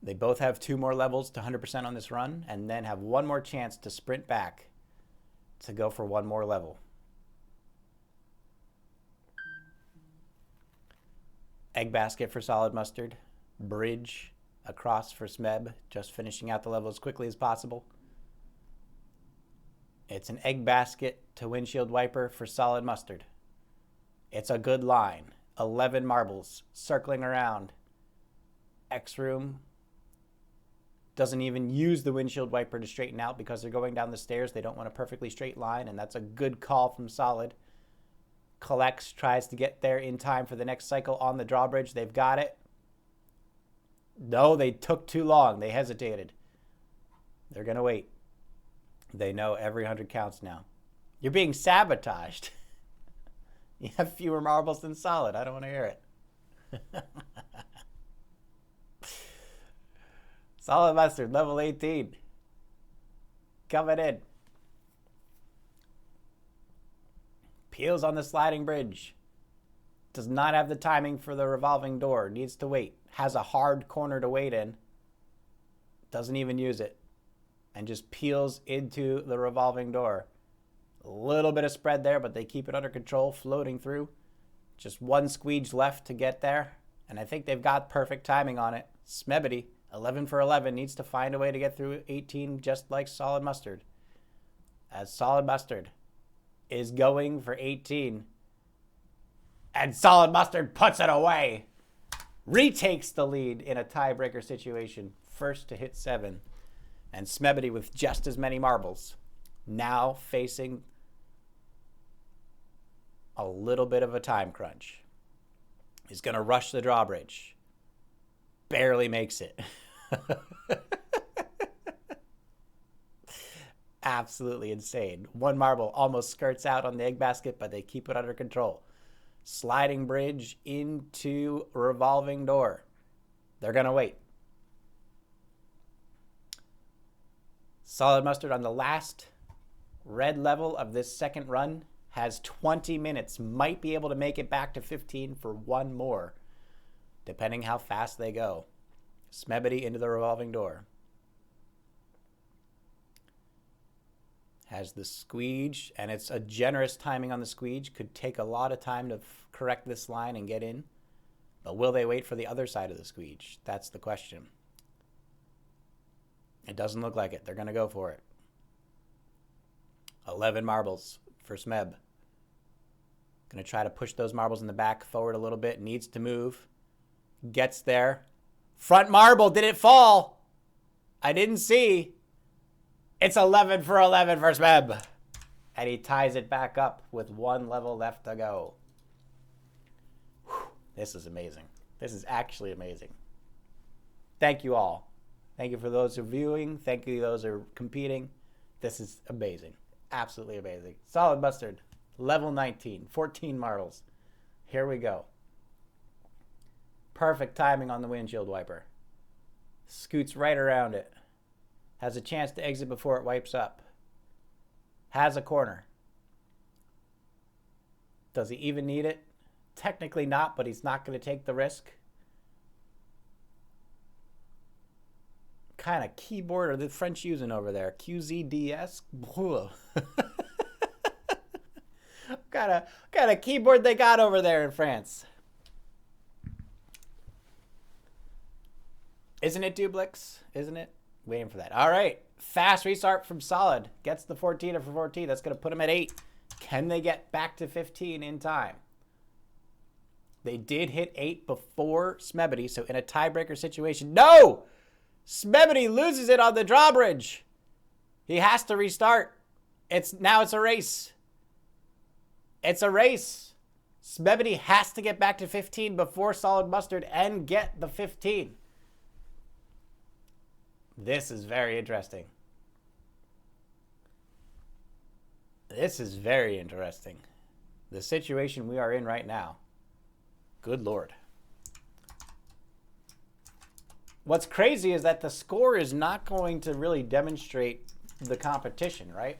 They both have 2 more levels to 100% on this run, and then have one more chance to sprint back to go for one more level. Egg basket for SolidMustard. Bridge across for Smeb, just finishing out the level as quickly as possible. It's an egg basket to windshield wiper for SolidMustard. It's a good line. 11 marbles circling around. X room. Doesn't even use the windshield wiper to straighten out because they're going down the stairs. They don't want a perfectly straight line, and that's a good call from Solid. Collects, tries to get there in time for the next cycle on the drawbridge. They've got it. No, they took too long. They hesitated. They're going to wait. They know every 100 counts now. You're being sabotaged. You have fewer marbles than Solid. I don't want to hear it. SolidMustard, level 18. Coming in. Peels on the sliding bridge. Does not have the timing for the revolving door. Needs to wait. Has a hard corner to wait in. Doesn't even use it. And just peels into the revolving door. A little bit of spread there, but they keep it under control, floating through. Just one squeege left to get there. And I think they've got perfect timing on it. Smebbity, 11 for 11, needs to find a way to get through 18 just like SolidMustard. As SolidMustard is going for 18. And SolidMustard puts it away. Retakes the lead in a tiebreaker situation. First to hit 7. And Smebbity with just as many marbles. Now facing a little bit of a time crunch. He's going to rush the drawbridge. Barely makes it. Absolutely insane. One marble almost skirts out on the egg basket, but they keep it under control. sliding bridge into revolving door. They're going to wait. SolidMustard on the last red level of this second run has 20 minutes. Might be able to make it back to 15 for one more, depending how fast they go. Smebbity into the revolving door. Has the squeege, and it's a generous timing on the squeege. Could take a lot of time to correct this line and get in. But will they wait for the other side of the squeege? That's the question. It doesn't look like it. They're going to go for it. 11 marbles for Smeb. Going to try to push those marbles in the back forward a little bit. Needs to move. Gets there. Front marble. Did it fall? I didn't see. It's 11 for 11 for Smeb. And he ties it back up with one level left to go. Whew, this is amazing. This is actually amazing. Thank you all. Thank you for those who are viewing. Thank you those who are competing. This is amazing. Absolutely amazing. SolidMustard, level 19, 14 marbles. Here we go. Perfect timing on the windshield wiper. Scoots right around it. Has a chance to exit before it wipes up. Has a corner. Does he even need it? Technically not, but he's not going to take the risk. Kind of keyboard are the French using over there? QZDS? kind of keyboard they got over there in France? Isn't it Dublix? Isn't it? Waiting for that. All right. Fast restart from Solid. Gets the 14 for 14. That's going to put him at 8. Can they get back to 15 in time? They did hit 8 before Smebbity, so in a tiebreaker situation. No! Smebbity loses it on the drawbridge. He has to restart. Now it's a race. It's a race. Smebbity has to get back to 15 before SolidMustard and get the 15. This is very interesting. This is very interesting. The situation we are in right now. Good Lord. What's crazy is that the score is not going to really demonstrate the competition, right?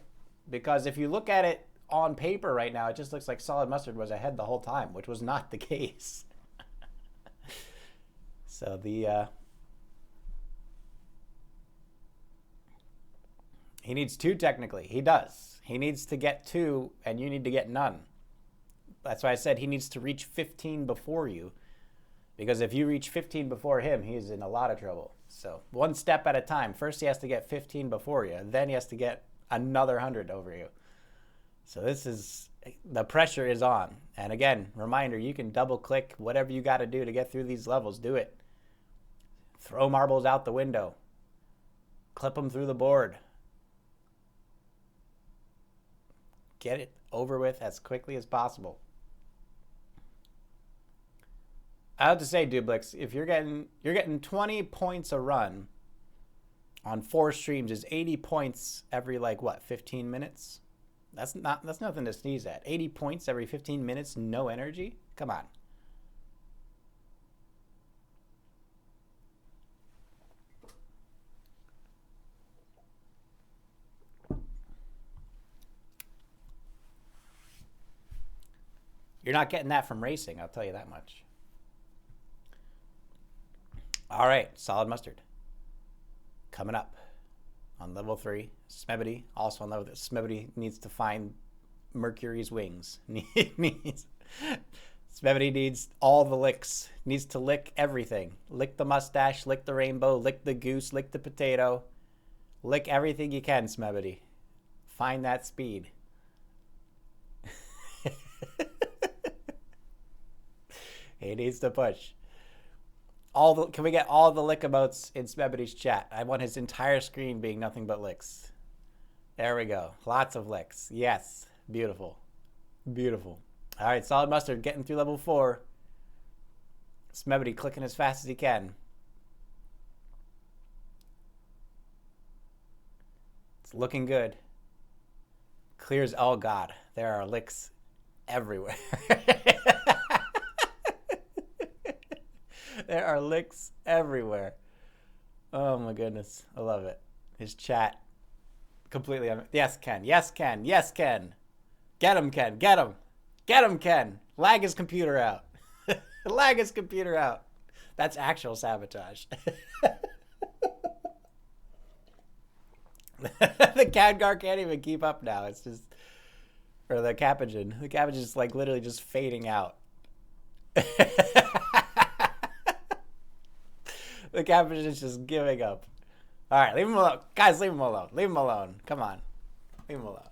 Because if you look at it on paper right now, it just looks like SolidMustard was ahead the whole time, which was not the case. So he needs 2 technically. He does. He needs to get 2, and you need to get none. That's why I said he needs to reach 15 before you. Because if you reach 15 before him, he's in a lot of trouble. So one step at a time. First he has to get 15 before you. Then he has to get another 100 over you. So the pressure is on. And again, reminder, you can double click whatever you got to do to get through these levels. Do it. Throw marbles out the window. Clip them through the board. Get it over with as quickly as possible. I have to say, Dublix, if you're getting 20 points a run on 4 streams, is 80 points every 15 minutes? That's nothing to sneeze at. 80 points every 15 minutes, no energy? Come on. You're not getting that from racing, I'll tell you that much. All right, SolidMustard. Coming up on level 3. Smebbity, also on level 3. Smebbity needs to find Mercury's wings. Smebbity needs all the licks. Needs to lick everything. Lick the mustache, lick the rainbow, lick the goose, lick the potato. Lick everything you can, Smebbity. Find that speed. He needs to push. Can we get all the lick emotes in Smebbity's chat? I want his entire screen being nothing but licks. There we go. Lots of licks. Yes. Beautiful. Beautiful. All right, SolidMustard getting through level 4. Smebbity clicking as fast as he can. It's looking good. Clears, oh God, there are licks everywhere. There are licks everywhere. Oh my goodness. I love it. His chat completely. Yes, Ken. Yes, Ken. Yes, Ken. Get him, Ken. Get him. Get him, Ken. Lag his computer out. Lag his computer out. That's actual sabotage. The Khadgar can't even keep up now. It's just, or the Capuchin. The Capuchin is like literally just fading out. The Capuchin is just giving up. All right, leave him alone, guys. Leave him alone. Leave him alone. Come on, leave him alone.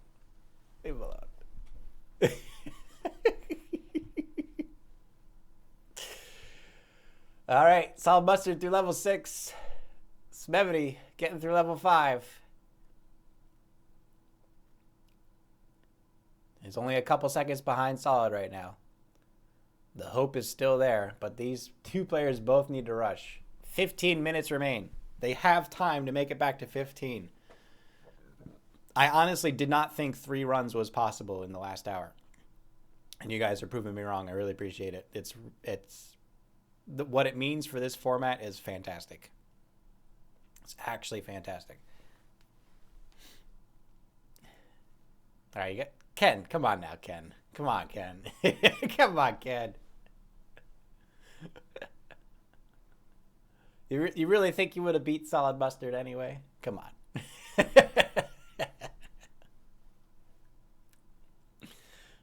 Leave him alone. All right, SolidMustard through level 6. Smebbity getting through level 5. He's only a couple seconds behind Solid right now. The hope is still there, but these two players both need to rush. 15 minutes remain. They have time to make it back to 15. I honestly did not think 3 runs was possible in the last hour. And you guys are proving me wrong. I really appreciate it. What it means for this format is fantastic. It's actually fantastic. All right, you get Ken. Come on now, Ken. Come on, Ken. Come on, Ken. You really think you would have beat SolidMustard anyway? Come on.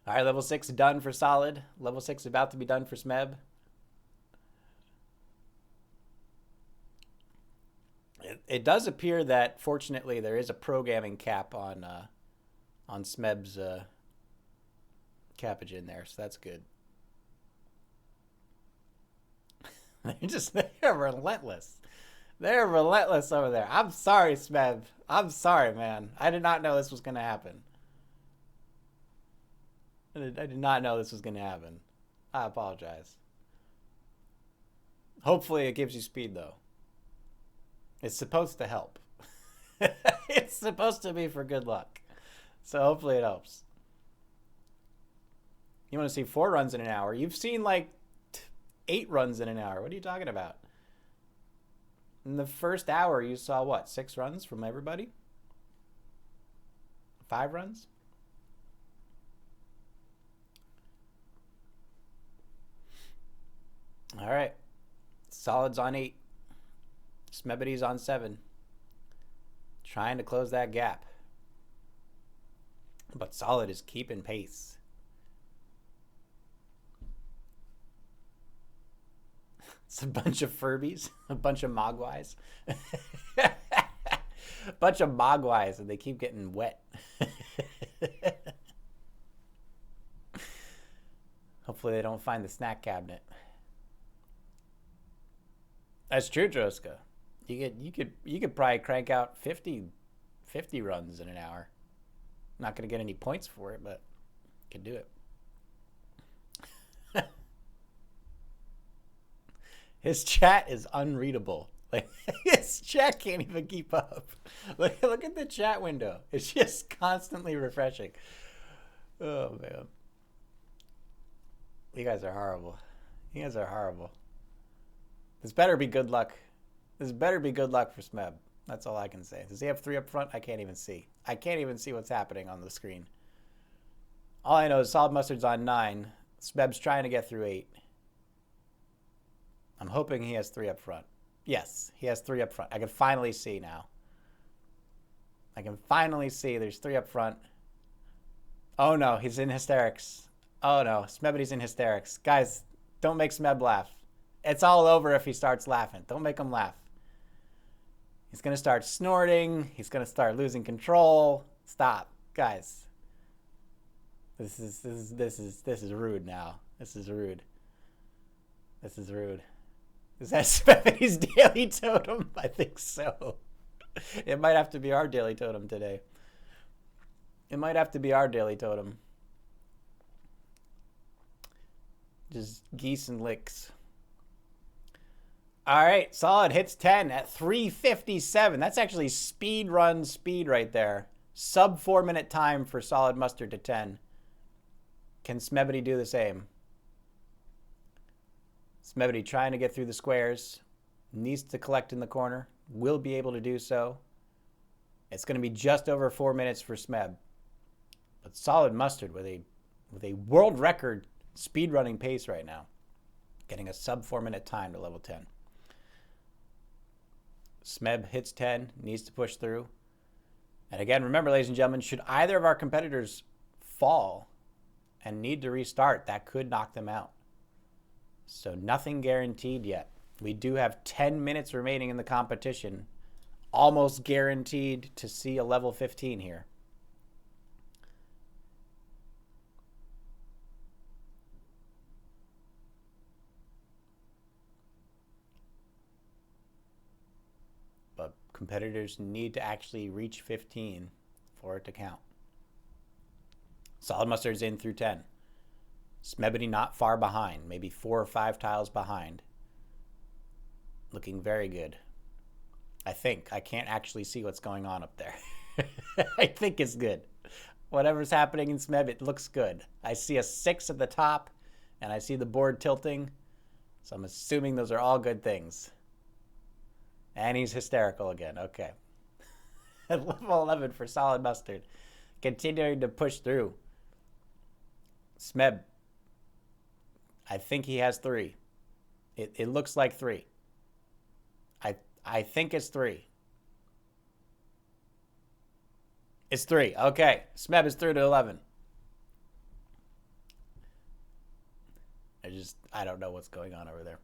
All right, level 6 done for Solid. Level 6 about to be done for Smeb. It does appear that, fortunately, there is a programming cap on Smeb's Capuchin there, so that's good. They're relentless. They're relentless over there. I'm sorry, Smeb. I'm sorry, man. I did not know this was going to happen. I did not know this was going to happen. I apologize. Hopefully it gives you speed, though. It's supposed to help. It's supposed to be for good luck. So hopefully it helps. You want to see 4 runs in an hour? You've seen like 8 runs in an hour. What are you talking about? In the first hour, you saw what? 6 runs from everybody? 5 runs? All right. Solid's on 8. Smebbity's on 7. Trying to close that gap. But Solid is keeping pace. It's a bunch of Furbies. A bunch of Mogwais. A bunch of Mogwais, and they keep getting wet. Hopefully they don't find the snack cabinet. That's true, Droska. You could probably crank out 50 runs in an hour. Not going to get any points for it, but you can do it. His chat is unreadable. Like, his chat can't even keep up. Look at the chat window. It's just constantly refreshing. Oh, man. You guys are horrible. You guys are horrible. This better be good luck. This better be good luck for Smeb. That's all I can say. Does he have 3 up front? I can't even see. I can't even see what's happening on the screen. All I know is SolidMustard's on 9. Smeb's trying to get through 8. I'm hoping he has 3 up front. Yes, he has 3 up front. I can finally see now. I can finally see there's 3 up front. Oh no, he's in hysterics. Oh no, Smebbity's in hysterics. Guys, don't make Smeb laugh. It's all over if he starts laughing. Don't make him laugh. He's going to start snorting. He's going to start losing control. Stop, guys. This is rude now. This is rude. This is rude. Is that Smebbity's daily totem? I think so. It might have to be our daily totem today. It might have to be our daily totem. Just geese and licks. All right, Solid hits 10 at 3:57. That's actually speed run speed right there. Sub 4 minute time for SolidMustard to 10. Can Smebbity do the same? Smebbity trying to get through the squares. Needs to collect in the corner. Will be able to do so. It's going to be just over 4 minutes for Smeb. But SolidMustard with a world record speedrunning pace right now. Getting a sub 4 minute time to level 10. Smeb hits 10, needs to push through. And again, remember, ladies and gentlemen, should either of our competitors fall and need to restart, that could knock them out. So nothing guaranteed yet. We do have 10 minutes remaining in the competition. Almost guaranteed to see a level 15 here. But competitors need to actually reach 15 for it to count. SolidMustard's in through 10. Smebbity not far behind, maybe 4 or 5 tiles behind. Looking very good. I think. I can't actually see what's going on up there. I think it's good. Whatever's happening in Smeb, it looks good. I see a 6 at the top, and I see the board tilting. So I'm assuming those are all good things. And he's hysterical again. Okay. Level 11 for SolidMustard. Continuing to push through. Smeb. I think he has 3. It looks like 3. I think it's 3. It's 3. Okay. Smeb is through to 11. I don't know what's going on over there.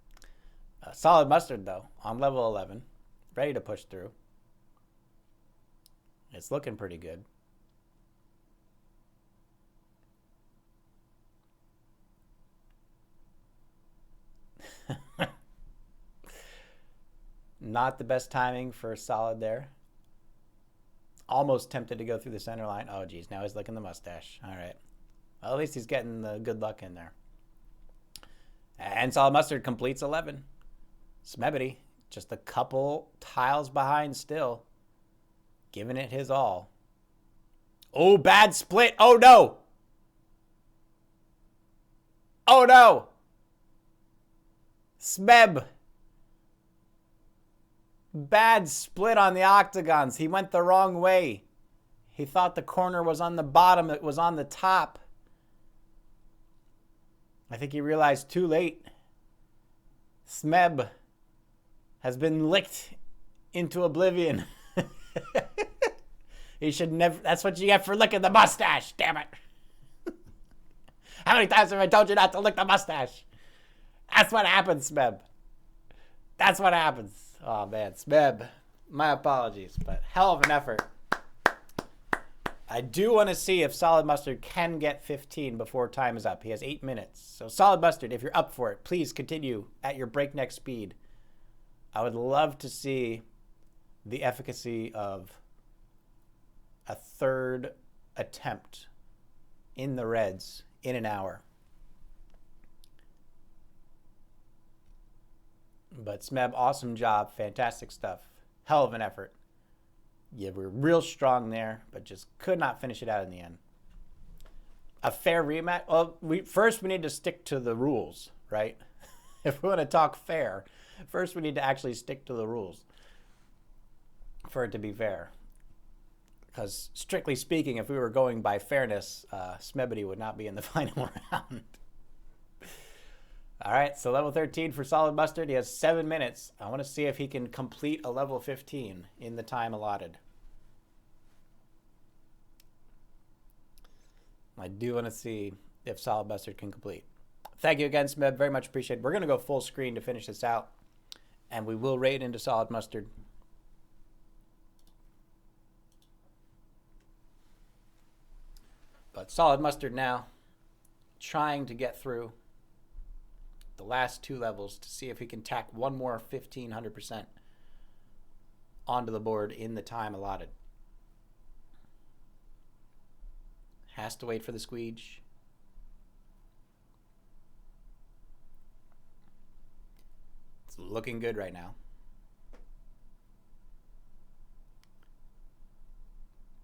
SolidMustard, though, on level 11. Ready to push through. It's looking pretty good. Not the best timing for Solid there. Almost tempted to go through the center line. Oh, geez. Now he's licking the mustache. All right. Well, at least he's getting the good luck in there. And SolidMustard completes 11. Smebbity, just a couple tiles behind still. Giving it his all. Oh, bad split. Oh, no. Oh, no. Smeb. Bad split on the octagons. He went the wrong way. He thought the corner was on the bottom. It was on the top. I think he realized too late. Smeb has been licked into oblivion. He should never. That's what you get for licking the mustache. Damn it. How many times have I told you not to lick the mustache? That's what happens, Smeb. That's what happens. Oh, man. Smeb, my apologies, but hell of an effort. I do want to see if SolidMustard can get 15 before time is up. He has 8 minutes. So SolidMustard, if you're up for it, please continue at your breakneck speed. I would love to see the efficacy of a third attempt in the reds in an hour. But Smeb, awesome job. Fantastic stuff. Hell of an effort. You were real strong there, but just could not finish it out in the end. A fair rematch? Well, first we need to stick to the rules, right? If we want to talk fair, first we need to actually stick to the rules for it to be fair. Because strictly speaking, if we were going by fairness, Smebbity would not be in the final round. All right, so level 13 for SolidMustard. He has 7 minutes. I want to see if he can complete a level 15 in the time allotted. I do want to see if SolidMustard can complete. Thank you again, Smeb. Very much appreciated. We're going to go full screen to finish this out, and we will raid into SolidMustard. But SolidMustard now trying to get through the last 2 levels to see if he can tack one more 1,500% onto the board in the time allotted. Has to wait for the squeege. It's looking good right now.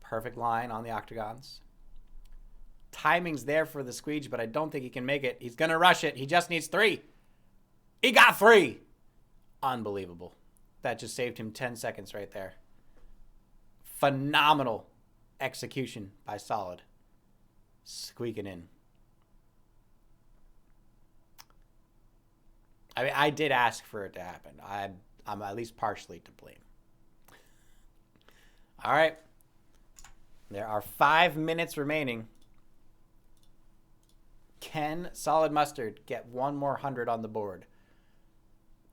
Perfect line on the octagons. Timing's there for the squeege, but I don't think he can make it. He's going to rush it. He just needs 3. He got 3. Unbelievable. That just saved him 10 seconds right there. Phenomenal execution by Solid. Squeaking in. I mean, I did ask for it to happen. I'm at least partially to blame. All right. There are 5 minutes remaining. Can SolidMustard get one more 100 on the board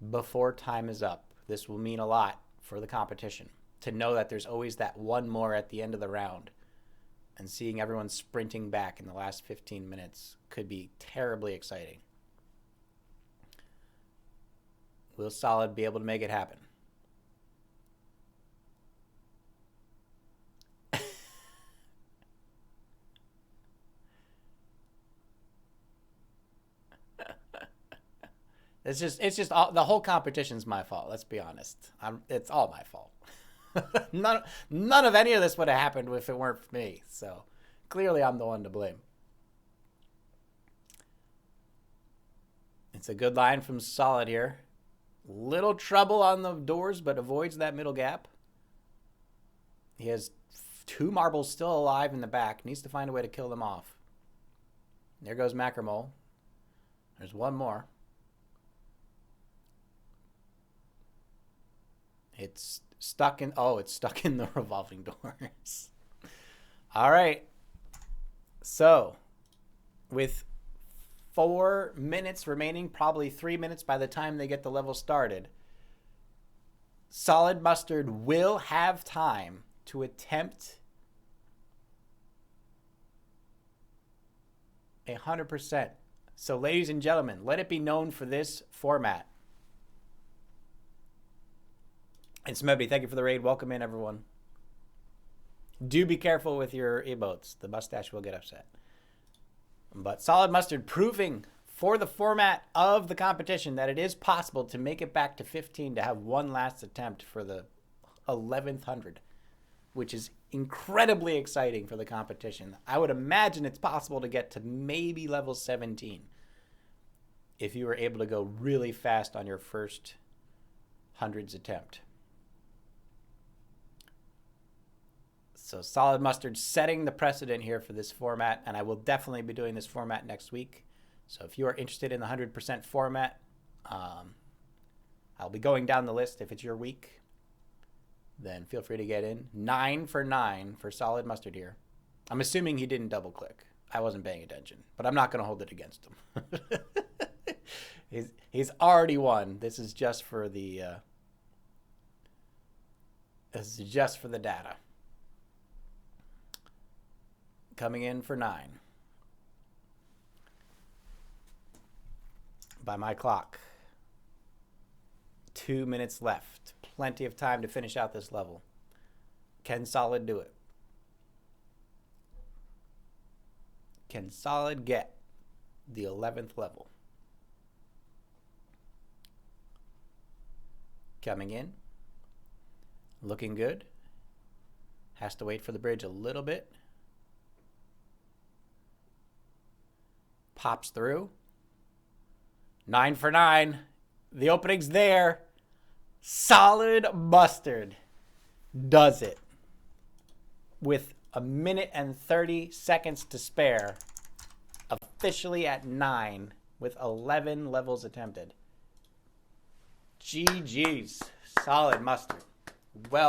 before time is up? This will mean a lot for the competition to know that there's always that one more at the end of the round. And seeing everyone sprinting back in the last 15 minutes could be terribly exciting. Will Solid be able to make it happen? It's just all, the whole competition's my fault. Let's be honest. It's all my fault. None of any of this would have happened if it weren't for me. So clearly I'm the one to blame. It's a good line from Solid here. Little trouble on the doors, but avoids that middle gap. He has 2 marbles still alive in the back. Needs to find a way to kill them off. There goes Macramole. There's one more. It's stuck in, it's stuck in the revolving doors. All right. So, with 4 minutes remaining, probably 3 minutes by the time they get the level started, SolidMustard will have time to attempt 100%. So, ladies and gentlemen, let it be known for this format. And Smebbity, thank you for the raid. Welcome in, everyone. Do be careful with your emotes. The mustache will get upset. But SolidMustard proving for the format of the competition that it is possible to make it back to 15 to have one last attempt for the 11th 100, which is incredibly exciting for the competition. I would imagine it's possible to get to maybe level 17 if you were able to go really fast on your first hundreds attempt. So SolidMustard setting the precedent here for this format, and I will definitely be doing this format next week. So if you are interested in the 100% format, I'll be going down the list. If it's your week, then feel free to get in. 9 for 9 for SolidMustard here. I'm assuming he didn't double click. I wasn't paying attention, but I'm not going to hold it against him. He's already won. This is just for the data. Coming in for 9. By my clock. 2 minutes left. Plenty of time to finish out this level. Can Solid do it? Can Solid get the 11th level? Coming in. Looking good. Has to wait for the bridge a little bit. Pops through. 9 for 9. The opening's there. SolidMustard does it. With 1 minute and 30 seconds to spare. Officially at 9 with 11 levels attempted. GG's. SolidMustard. Well